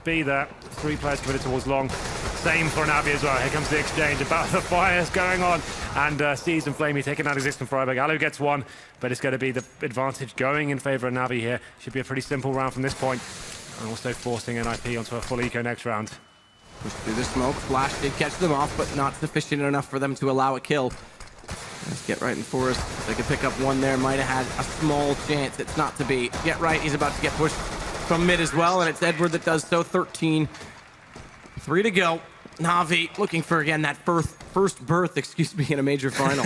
Speaker 2: B there. 3 players committed towards long. Same for Navi as well. Here comes the exchange about the fires going on. And Seas and Flamey taking out Exist from Freiburg. Alu gets 1, but it's going to be the advantage going in favor of Navi here. Should be a pretty simple round from this point. And also forcing NIP onto a full eco next round.
Speaker 1: Push through the smoke. Flash did catch them off, but not sufficient enough for them to allow a kill. Let's Get Right in Forest. They could pick up 1 there. Might have had a small chance. It's not to be. Get Right, he's about to get pushed from mid as well, and it's Edward that does so. 13. 3 to go. Navi looking for, again, that first berth, excuse me, in a major final.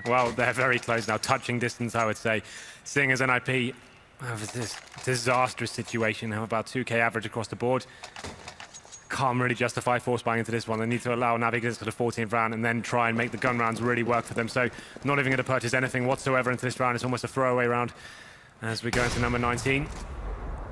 Speaker 2: Well, they're very close now. Touching distance, I would say. Seeing as NIP have this disastrous situation, have about 2k average across the board. Can't really justify force buying into this one. They need to allow Navi to the 14th round and then try and make the gun rounds really work for them. So not even going to purchase anything whatsoever into this round. It's almost a throwaway round as we go into number 19.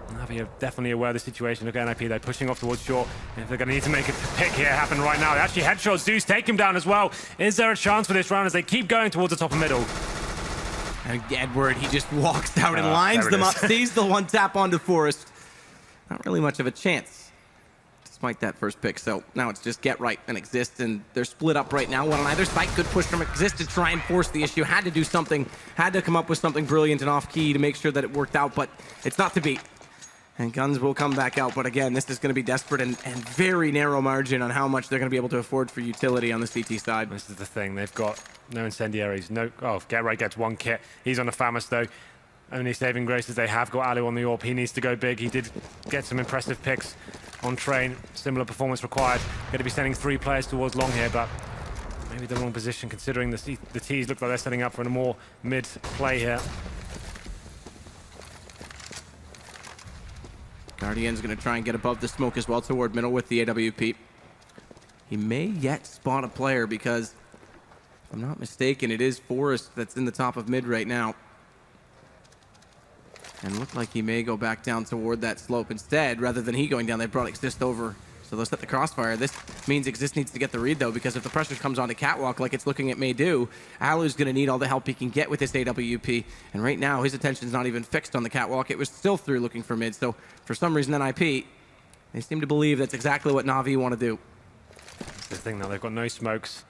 Speaker 2: Navi are definitely aware of the situation. Look at NIP, they're pushing off towards short. If they're going to need to make a pick here happen right now. They actually headshot Zeus, take him down as well. Is there a chance for this round as they keep going towards the top of middle?
Speaker 1: And Edward, he just walks out and lines them up, sees the 1 tap onto Forest. Not really much of a chance, despite that first pick. So now it's just Get Right and Exist, and they're split up right now. One on either side. Good push from Exist to try and force the issue. Had to do something, had to come up with something brilliant and off-key to make sure that it worked out, but it's not to be. And guns will come back out, but again, this is going to be desperate and very narrow margin on how much they're going to be able to afford for utility on the CT side.
Speaker 2: This is the thing, they've got no incendiaries, no... Oh, Get Right gets 1 kit. He's on a FAMAS though. Only saving grace is they have got Alu on the AWP. He needs to go big. He did get some impressive picks on train. Similar performance required. Going to be sending 3 players towards long here, but maybe the wrong position considering the T's look like they're setting up for a more mid play here.
Speaker 1: Guardian's going to try and get above the smoke as well toward middle with the AWP. He may yet spot a player because, if I'm not mistaken, it is Forrest that's in the top of mid right now. And look like he may go back down toward that slope instead. Rather than he going down, they brought Exist over. So they'll set the crossfire. This means Exist needs to get the read, though, because if the pressure comes onto Catwalk like it's looking it may do, Alu's going to need all the help he can get with this AWP. And right now, his attention's not even fixed on the Catwalk. It was still through looking for mid. So for some reason, NIP, they seem to believe that's exactly what Na'Vi want to do.
Speaker 2: That's the thing, though. They've got no smokes.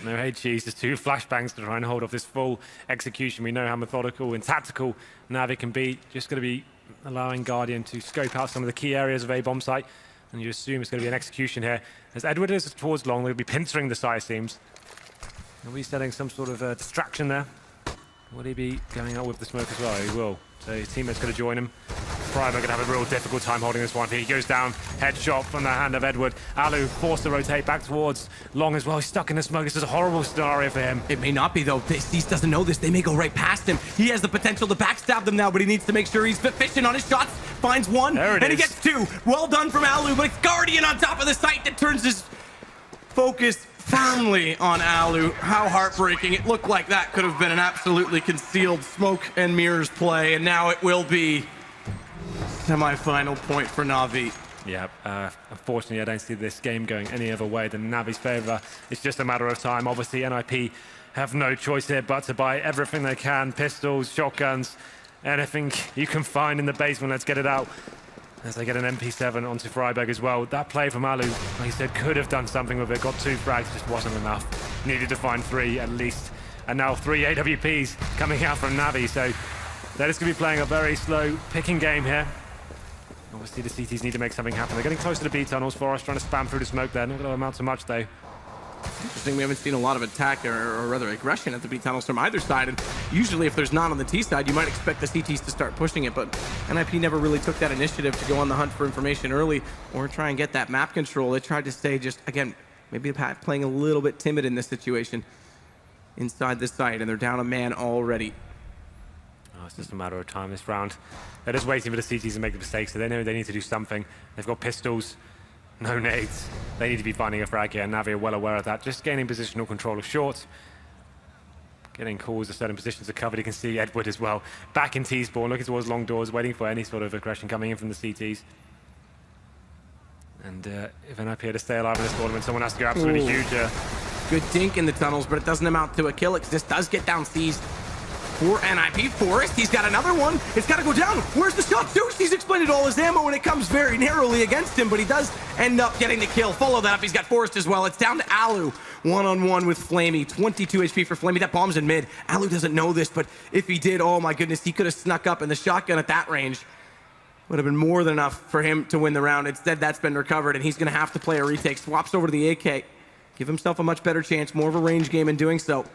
Speaker 2: No HGs, just 2 flashbangs to try and hold off this full execution. We know how methodical and tactical Navi can be. Just going to be allowing Guardian to scope out some of the key areas of A bomb site. And you assume it's going to be an execution here. As Edward is towards long, they'll be pincering the site, it seems. He'll be setting some sort of distraction there. Will he be going out with the smoke as well? He will. So his teammate's going to join him. Prime are going to have a real difficult time holding this one. He goes down, headshot from the hand of Edward. Alu forced to rotate back towards long as well. He's stuck in the smoke. This is a horrible scenario for him.
Speaker 1: It may not be, though. Cease doesn't know this. They may go right past him. He has the potential to backstab them now, but he needs to make sure he's efficient on his shots. Finds one, and he gets 2. Well done from Alu, but it's Guardian on top of the site that turns his focus firmly on Alu. How heartbreaking. It looked like that could have been an absolutely concealed smoke and mirrors play, and now it will be semi-final point for Na'Vi.
Speaker 2: Yeah, unfortunately, I don't see this game going any other way than Navi's favor. It's just a matter of time. Obviously, NIP have no choice here but to buy everything they can. Pistols, shotguns, anything you can find in the basement. Let's get it out. As they get an MP7 onto Freiberg as well. That play from Alu, like he said, could have done something with it. Got 2 frags, just wasn't enough. Needed to find 3 at least. And now 3 AWPs coming out from Navi. So they're just going to be playing a very slow picking game here. Obviously, the CTs need to make something happen. They're getting close to the B tunnels. Forrest trying to spam through the smoke there. Not going to amount to much, though.
Speaker 1: Interesting, we haven't seen a lot of attack or rather aggression at the B tunnels from either side, and usually if there's not on the T side, you might expect the CTs to start pushing it, but NIP never really took that initiative to go on the hunt for information early or try and get that map control. They tried to stay just, again, maybe playing a little bit timid in this situation inside the site, and they're down a man already.
Speaker 2: Oh, it's just a matter of time this round. They're just waiting for the CTs to make the mistakes, so they know they need to do something. They've got pistols. No nades. They need to be finding a frag here, and Navi are well aware of that. Just gaining positional control of short. Getting calls to certain positions are covered. You can see Edward as well. Back in T-spawn, looking towards long doors, waiting for any sort of aggression coming in from the CTs. And if NIP are to stay alive in this tournament, someone has to go absolutely huge.
Speaker 1: Good dink in the tunnels, but it doesn't amount to a kill. This does get down seized for NIP. Forrest, he's got another one. It's got to go down. Where's the shot? Deuce, he's expended all his ammo, and it comes very narrowly against him, but he does end up getting the kill. Follow that up. He's got Forrest as well. It's down to Alu. One-on-one with Flamey. 22 HP for Flamey. That bomb's in mid. Alu doesn't know this, but if he did, oh my goodness, he could have snuck up, and the shotgun at that range would have been more than enough for him to win the round. Instead, that's been recovered, and he's going to have to play a retake. Swaps over to the AK. Give himself a much better chance. More of a range game in doing so.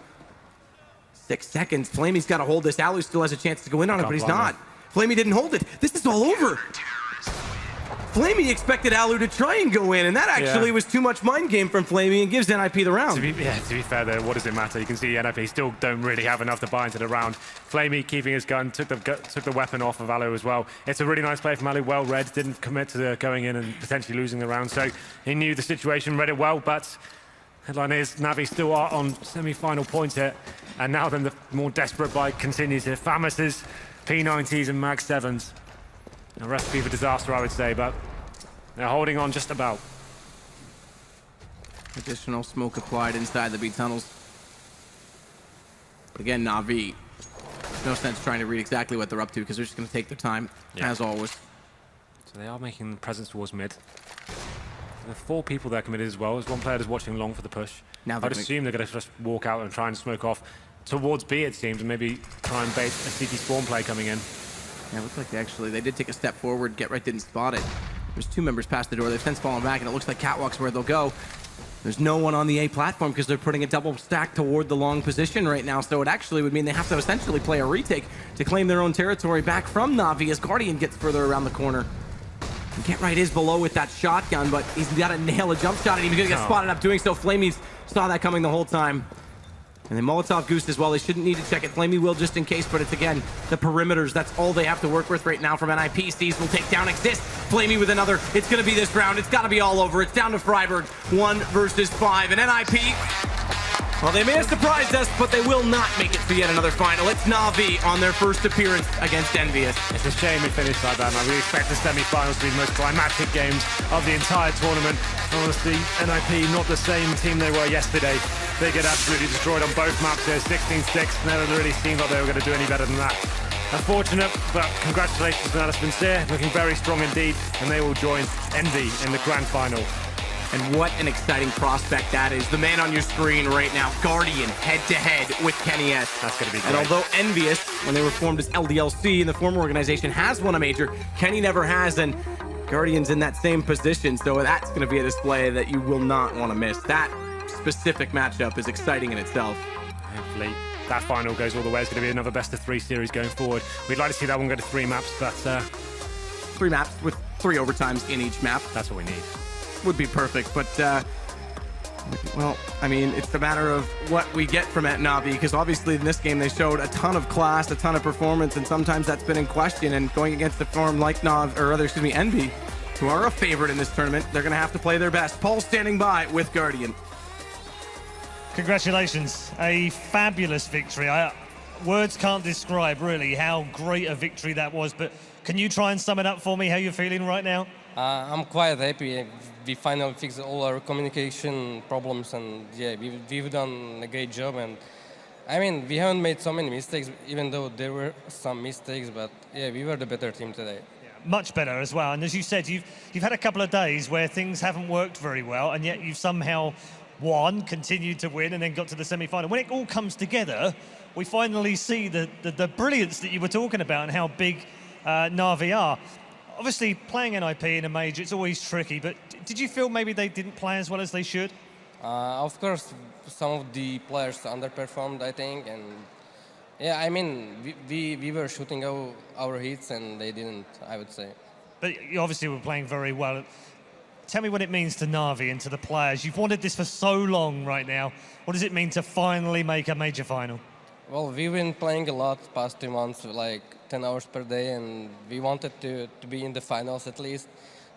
Speaker 1: 6 seconds. Flamey's got to hold this. Alu still has a chance to go in on it, but he's not. Flamey didn't hold it. This is all over. Flamey expected Alu to try and go in, and that actually was too much mind game from Flamey and gives NIP the round.
Speaker 2: To be fair, though, what does it matter? You can see NIP still don't really have enough to buy into the round. Flamey keeping his gun, took the weapon off of Alu as well. It's a really nice play from Alu, well read, didn't commit to going in and potentially losing the round, so he knew the situation, read it well, but headline is Navi still are on semi-final points here, and now then the more desperate buy continues here. Famas's, P90s and Mag 7s. A recipe for disaster, I would say, but they're holding on just about.
Speaker 1: Additional smoke applied inside the B tunnels. But again, Na'Vi, there's no sense trying to read exactly what they're up to because they're just going to take their time, as always.
Speaker 2: So they are making presence towards mid. There are 4 people there committed as well. There's 1 player that's watching long for the push. Now I'd assume they're going to just walk out and try and smoke off towards B, it seems, and maybe try and bait a CT spawn play coming in.
Speaker 1: Yeah, it looks like they did take a step forward. Get Right didn't spot it. There's 2 members past the door. They've since fallen back, and it looks like Catwalk's where they'll go. There's no one on the A platform because they're putting a double stack toward the long position right now, so it actually would mean they have to essentially play a retake to claim their own territory back from Na'Vi as Guardian gets further around the corner. And Get Right is below with that shotgun, but he's got to nail a jump shot and he's going to get spotted up doing so. Flamey's saw that coming the whole time. And then Molotov Goose as well. They shouldn't need to check it. Flamey will just in case, but it's again, the perimeters. That's all they have to work with right now from NIP. Steves will take down Exist. Flamey with another. It's going to be this round. It's got to be all over. It's down to Freiburg. 1 versus 5. And NIP, well, they may have surprised us, but they will not make it to yet another final. It's Na'Vi on their first appearance against Envious.
Speaker 2: It's a shame it finished like that, man. We expect the semi-finals to be the most climatic games of the entire tournament. Honestly, NIP, not the same team they were yesterday. They get absolutely destroyed on both maps here, 16-6. Never really seemed like they were going to do any better than that. Unfortunate, but congratulations to Natus Vincere, looking very strong indeed, and they will join Envy in the grand final.
Speaker 1: And what an exciting prospect that is. The man on your screen right now, Guardian, head-to-head with Kenny S.
Speaker 2: That's going to be great.
Speaker 1: And although Envious, when they were formed as LDLC in the former organization, has won a major, Kenny never has, and Guardian's in that same position, so that's going to be a display that you will not want to miss. That specific matchup is exciting in itself.
Speaker 2: Hopefully that final goes all the way. It's going to be another best-of-3 series going forward. We'd like to see that one go to 3 maps, but
Speaker 1: 3 maps with 3 overtimes in each map.
Speaker 2: That's what we need.
Speaker 1: Would be perfect, but well, I mean, it's a matter of what we get from Na'Vi, because obviously in this game they showed a ton of class, a ton of performance, and sometimes that's been in question. And going against a form like Envy, who are a favorite in this tournament, they're going to have to play their best. Paul standing by with Guardian.
Speaker 3: Congratulations, a fabulous victory. Words can't describe really how great a victory that was, but can you try and sum it up for me, how you're feeling right now?
Speaker 4: I'm quite happy. We finally fixed all our communication problems, and yeah, we've done a great job. And I mean, we haven't made so many mistakes, even though there were some mistakes, but yeah, we were the better team today.
Speaker 3: Much better as well. And as you said, you've had a couple of days where things haven't worked very well, and yet you've somehow won, continued to win, and then got to the semi-final. When it all comes together, we finally see the brilliance that you were talking about and how big Na'Vi are. Obviously, playing NIP in a major, it's always tricky, but did you feel maybe they didn't play as well as they should?
Speaker 4: Of course, some of the players underperformed, I think, and yeah, I mean, we were shooting our hits and they didn't, I would say.
Speaker 3: But you obviously were playing very well. Tell me what it means to Na'Vi and to the players. You've wanted this for so long right now. What does it mean to finally make a major final?
Speaker 4: Well, we've been playing a lot past 2 months, like 10 hours per day, and we wanted to be in the finals at least.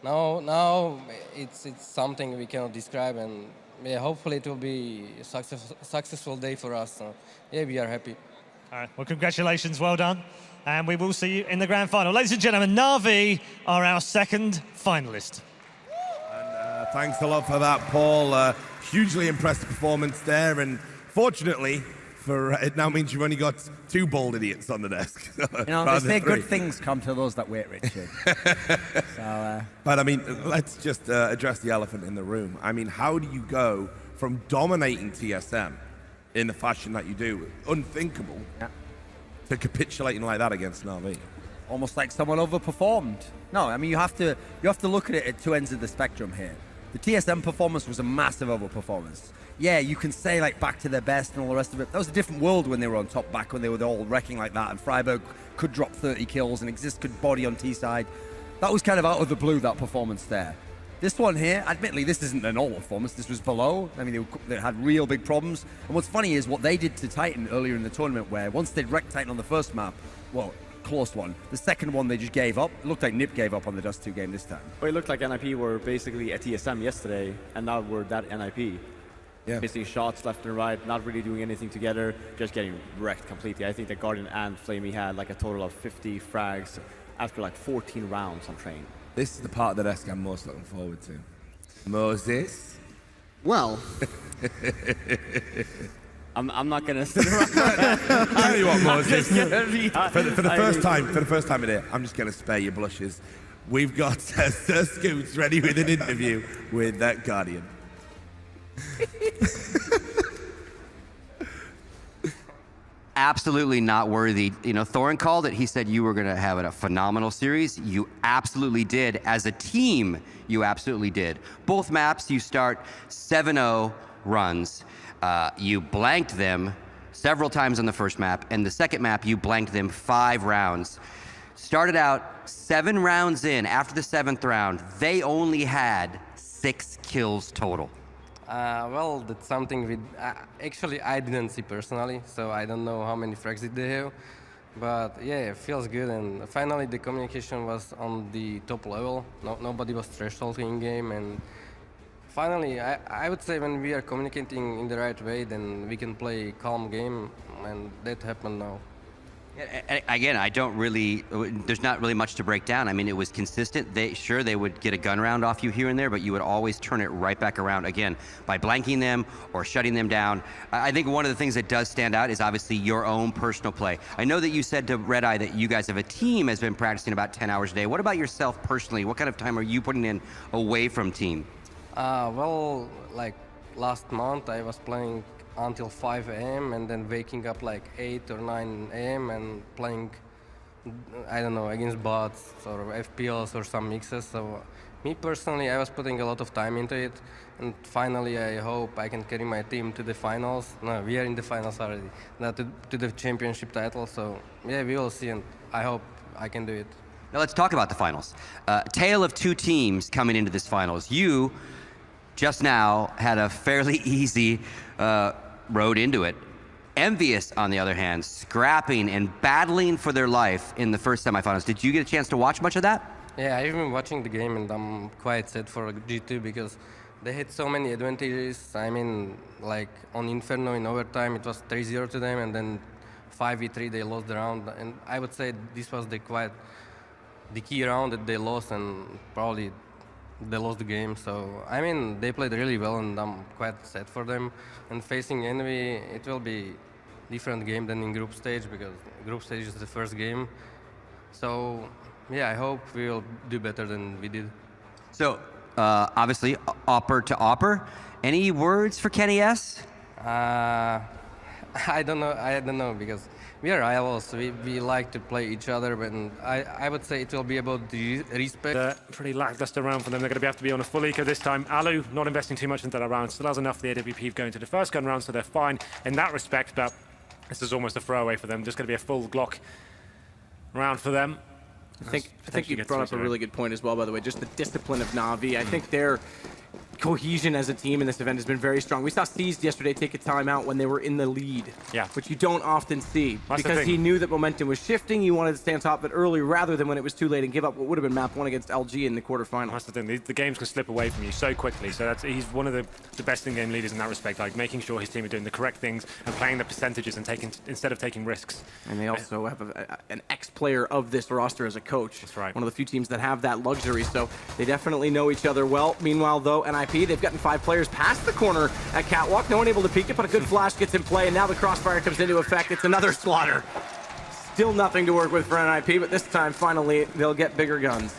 Speaker 4: Now it's something we cannot describe, and yeah, hopefully it will be a successful day for us. So yeah, we are happy.
Speaker 3: All right, well, congratulations, well done. And we will see you in the grand final. Ladies and gentlemen, Na'Vi are our second finalist.
Speaker 5: And thanks a lot for that, Paul. Hugely impressive performance there, and fortunately, it now means you've only got 2 bald idiots on the desk.
Speaker 6: You know, they say good things come to those that wait, Richard.
Speaker 5: But I mean, let's just address the elephant in the room. I mean, how do you go from dominating TSM in the fashion that you do, unthinkable, to capitulating like that against Na'Vi?
Speaker 6: Almost like someone overperformed. No, I mean, you have to look at it at 2 ends of the spectrum here. The TSM performance was a massive overperformance. Yeah, you can say like back to their best and all the rest of it. That was a different world when they were on top, back when they were all wrecking like that, and Freiburg could drop 30 kills and Exist could body on T-side. That was kind of out of the blue, that performance there. This one here, admittedly, this isn't a normal performance. This was below. I mean, they had real big problems. And what's funny is what they did to Titan earlier in the tournament, where once they'd wrecked Titan on the first map, well, close one. The second one, they just gave up. It looked like Nip gave up on the Dust 2 game this time.
Speaker 7: Well, it looked like NIP were basically at TSM yesterday, and now we're that NIP.
Speaker 5: Yeah.
Speaker 7: Missing shots left and right, not really doing anything together, just getting wrecked completely. I think that Guardian and Flamey had like a total of 50 frags after like 14 rounds on train.
Speaker 5: This is the part of the desk I'm most looking forward to. Moses?
Speaker 7: Well, I'm not gonna sit around.
Speaker 5: Tell you what, Moses. For the
Speaker 7: first
Speaker 5: first time in here, I'm just gonna spare your blushes. We've got Sir Scoots ready with an interview with that Guardian.
Speaker 8: absolutely not worthy. You know, Thorin called it. He said you were going to have a phenomenal series. You absolutely did. As a team, you absolutely did. Both maps, you start 7-0 runs. You blanked them several times on the first map, and the second map, you blanked them 5 rounds. Started out 7 rounds in. After the 7th round, they only had 6 kills total.
Speaker 4: Well, that's something we actually I didn't see personally, so I don't know how many frags did they have. But yeah, it feels good, and finally the communication was on the top level. Nobody was trash talking in game, and finally I would say when we are communicating in the right way, then we can play calm game, and that happened now.
Speaker 8: Again, there's not really much to break down. I mean, it was consistent. They would get a gun round off you here and there, but you would always turn it right back around again by blanking them or shutting them down. I think one of the things that does stand out is obviously your own personal play. I know that you said to Red Eye that you guys have a team has been practicing about 10 hours a day. What about yourself personally? What kind of time are you putting in away from team?
Speaker 4: Well, like last month I was playing until 5 a.m. and then waking up like 8 or 9 a.m. and playing, I don't know, against bots or FPLs or some mixes. So me personally, I was putting a lot of time into it, and finally I hope I can carry my team to the finals. No, we are in the finals already, not to the championship title. So yeah, we will see, and I hope I can do it.
Speaker 8: Now let's talk about the finals. Tale of 2 teams coming into this finals. You just now had a fairly easy road into it. Envious, on the other hand, scrapping and battling for their life in the first semifinals. Did you get a chance to watch much of that?
Speaker 4: Yeah, I've been watching the game, and I'm quite sad for G2 because they had so many advantages. I mean, like on Inferno in overtime, it was 3-0 to them, and then 5v3 they lost the round. And I would say this was the key round that they lost, and probably they lost the game. So I mean, they played really well, and I'm quite sad for them. And facing Envy, it will be different game than in group stage, because group stage is the first game. So yeah, I hope we will do better than we did.
Speaker 8: So obviously, Opper to Opper. Any words for Kenny S?
Speaker 4: I don't know because we are rivals. We like to play each other, but I would say it will be about the respect.
Speaker 2: Pretty lackluster round for them. They're going to have to be on a full eco this time. Alu not investing too much into that round. Still has enough for the AWP going to the first gun round, so they're fine in that respect, but this is almost a throwaway for them. Just going to be a full Glock round for them.
Speaker 1: I think you brought up a really good point as well, by the way, just the discipline of Na'Vi. I think their cohesion as a team in this event has been very strong. We saw Seized yesterday take a timeout when they were in the lead, which you don't often see, because he knew that momentum was shifting. He wanted to stay on top of it early rather than when it was too late and give up what would have been map 1 against LG in the quarterfinal.
Speaker 2: That's the thing. The games can slip away from you so quickly. So he's one of the best in-game leaders in that respect, like making sure his team are doing the correct things and playing the percentages and instead of taking risks.
Speaker 1: And they also have an ex-player of this roster as a coach.
Speaker 2: That's right.
Speaker 1: One of the few teams that have that luxury, so they definitely know each other well. Meanwhile, though, NIP, they've gotten 5 players past the corner at Catwalk. No one able to peek it, but a good flash gets in play, and now the crossfire comes into effect. It's another slaughter. Still nothing to work with for NIP, but this time, finally, they'll get bigger guns.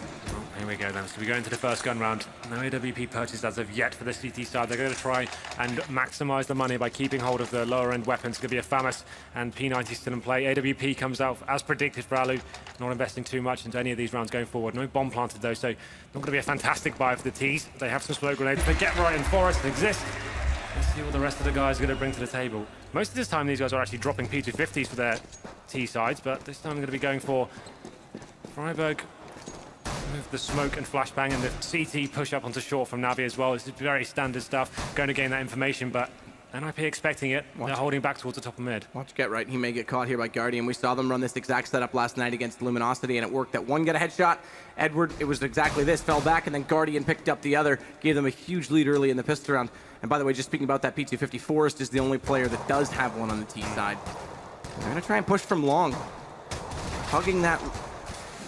Speaker 2: Here we go then. So we go into the first gun round. No AWP purchased as of yet for the CT side. They're going to try and maximize the money by keeping hold of the lower end weapons. It's going to be a FAMAS and P90 still in play. AWP comes out as predicted for Alu. Not investing too much into any of these rounds going forward. No bomb planted though, so not going to be a fantastic buy for the T's. They have some smoke grenades. They get right in Forest exist. Let's see what the rest of the guys are going to bring to the table. Most of this time these guys are actually dropping P250s for their T sides, but this time they're going to be going for Freiburg. With the smoke and flashbang and the CT push up onto short from Navi as well. It's very standard stuff, going to gain that information, but NIP expecting it. They're holding back towards the top of mid.
Speaker 1: Watch Get Right. He may get caught here by Guardian. We saw them run this exact setup last night against Luminosity, and it worked. That one got a headshot. Edward, it was exactly this, fell back, and then Guardian picked up the other, gave them a huge lead early in the pistol round. And by the way, just speaking about that P250, Forrest is the only player that does have one on the T side. They're going to try and push from long. Hugging that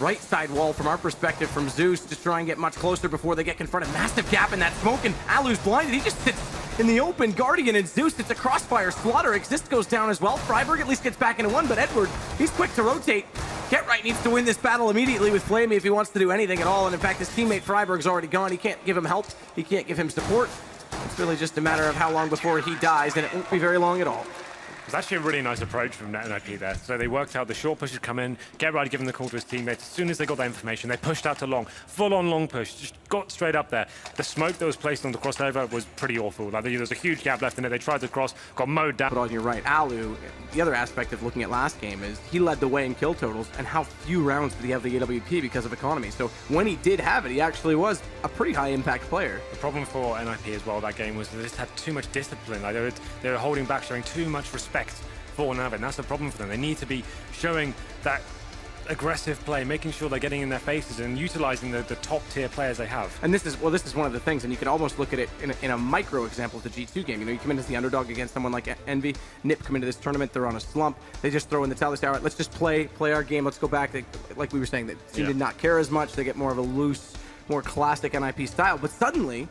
Speaker 1: right side wall from our perspective from Zeus to try and get much closer before they get confronted. Massive gap in that smoke, and Alu's blinded. He just sits in the open. Guardian and Zeus, it's a crossfire. Slaughter Exist goes down as well. Freiburg at least gets back into one, but Edward, he's quick to rotate. Get Right needs to win this battle immediately with Flamey if he wants to do anything at all. And in fact, his teammate Freiburg's already gone. He can't give him help. He can't give him support. It's really just a matter of how long before he dies, and it won't be very long at all.
Speaker 2: It's actually a really nice approach from NIP there. So they worked out the short push had come in, get right giving the call to his teammates. As soon as they got that information, they pushed out to long, full-on long push, just got straight up there. The smoke that was placed on the crossover was pretty awful. Like, there was a huge gap left in it. They tried to cross, got mowed down.
Speaker 1: But on your right, Alu, the other aspect of looking at last game is he led the way in kill totals, and how few rounds did he have the AWP because of economy. So when he did have it, he actually was a pretty high impact player.
Speaker 2: The problem for NIP as well that game was they just had too much discipline. Like they were holding back, showing too much respect for Navi, and that's the problem for them. They need to be showing that aggressive play, making sure they're getting in their faces and utilizing the top tier players they have.
Speaker 1: And this is one of the things, and you can almost look at it in a micro example of the G2 game. You know, you come in as the underdog against someone like Envy. NIP come into this tournament, they're on a slump. They just throw in the towel. They say, all right, let's just play our game. Let's go back. Like we were saying, that team did not care as much. They get more of a loose, more classic NIP style. But suddenly,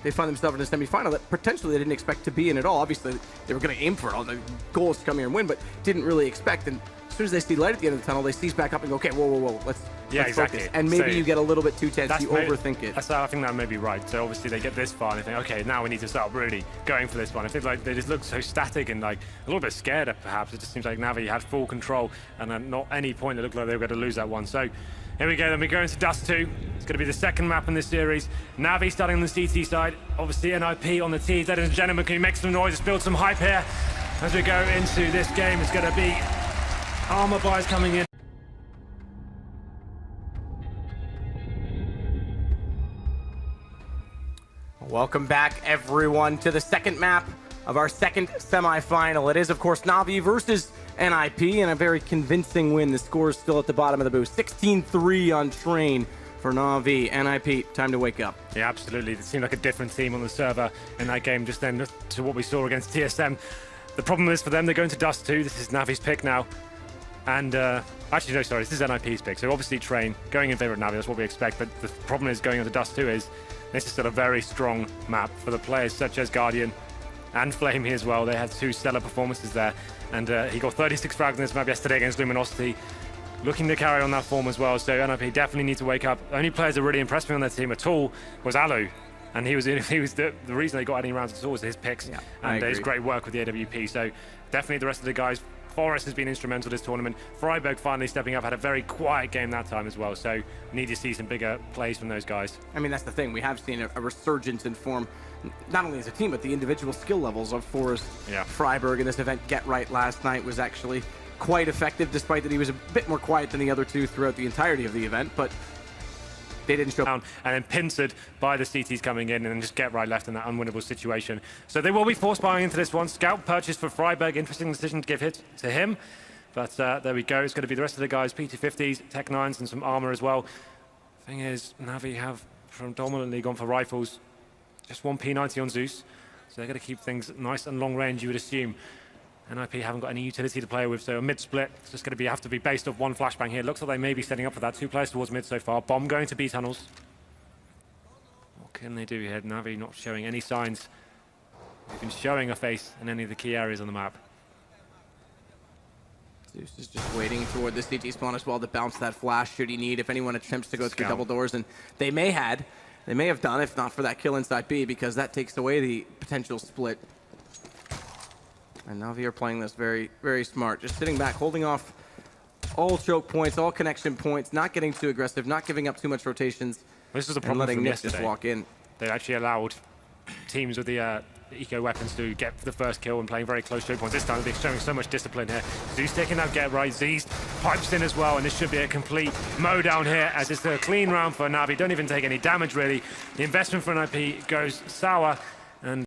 Speaker 1: they find themselves in a semifinal that potentially they didn't expect to be in at all. Obviously, they were going to aim for it. All the goals to come here and win, but didn't really expect. And as soon as they see light at the end of the tunnel, they seize back up and go, okay, whoa, let's
Speaker 2: exactly.
Speaker 1: focus. And maybe
Speaker 2: So
Speaker 1: you get a little bit too tense, you overthink it.
Speaker 2: I think that may be right. So obviously they get this far and they think, okay, now we need to start really going for this one. I feel like they just look so static and like a little bit scared perhaps. It just seems like Navi had full control and at not any point it looked like they were going to lose that one. So here we go, then we go into Dust 2. It's going to be the second map in this series. Navi starting on the CT side, obviously NIP on the T. Ladies and gentlemen, can you make some noise? Let's build some hype here as we go into this game. It's going to be armor buys coming in.
Speaker 1: Welcome back, everyone, to the second map of our second semifinal. It is, of course, Navi versus NIP, and a very convincing win. The score is still at the bottom of the booth. 16-3 on Train for Navi. NIP, time to wake up.
Speaker 2: Yeah, absolutely. It seemed like a different team on the server in that game just then to what we saw against TSM. The problem is for them, they're going to Dust 2. This is Navi's pick now. And actually, no, sorry, this is NIP's pick. So obviously Train going in favor of Navi, that's what we expect. But the problem is going on to Dust 2 is this is still a very strong map for the players such as Guardian and Flamey as well. They had two stellar performances there. And he got 36 frags in this map yesterday against Luminosity. Looking to carry on that form as well. So NIP definitely need to wake up. The only players that really impressed me on their team at all was Alu. And he was the reason they got any rounds at all was his picks and his great work with the AWP. So definitely the rest of the guys. Forrest has been instrumental this tournament. Freiburg finally stepping up, had a very quiet game that time as well. So we need to see some bigger plays from those guys.
Speaker 1: I mean, that's the thing. We have seen a resurgence in form, not only as a team, but the individual skill levels of Forrest. Freiburg in this event. Get Right last night was actually quite effective, despite that he was a bit more quiet than the other two throughout the entirety of the event. But they didn't show
Speaker 2: down, and then pincered by the CTs coming in, and then just Get Right left in that unwinnable situation. So they will be force buying into this one. Scout purchase for Freiburg. Interesting decision to give hit to him. But there we go. It's going to be the rest of the guys, P250s, Tech 9s, and some armor as well. Thing is, Navi have predominantly gone for rifles. Just one P90 on Zeus. So they're going to keep things nice and long range, you would assume. NIP haven't got any utility to play with, so a mid-split. It's just going to have to be based off one flashbang here. Looks like they may be setting up for that. Two players towards mid so far. Bomb going to B tunnels. What can they do here? Navi not showing any signs. They've been showing a face in any of the key areas on the map.
Speaker 1: Zeus is just waiting toward the CT spawn as well to bounce that flash should he need. If anyone attempts to go through double doors, and they may have done, if not for that kill inside B, because that takes away the potential split. And Navi are playing this very, very smart. Just sitting back, holding off all choke points, all connection points, not getting too aggressive, not giving up too much rotations.
Speaker 2: This was a problem
Speaker 1: and letting
Speaker 2: from
Speaker 1: Nick
Speaker 2: yesterday.
Speaker 1: just walk in.
Speaker 2: They actually allowed teams with the eco weapons to get the first kill and playing very close choke points. This time they're showing so much discipline here. Zeus taking that Get Right. Zeus pipes in as well, and this should be a complete mow down here as it's a clean round for Navi. Don't even take any damage really. The investment for NIP goes sour, and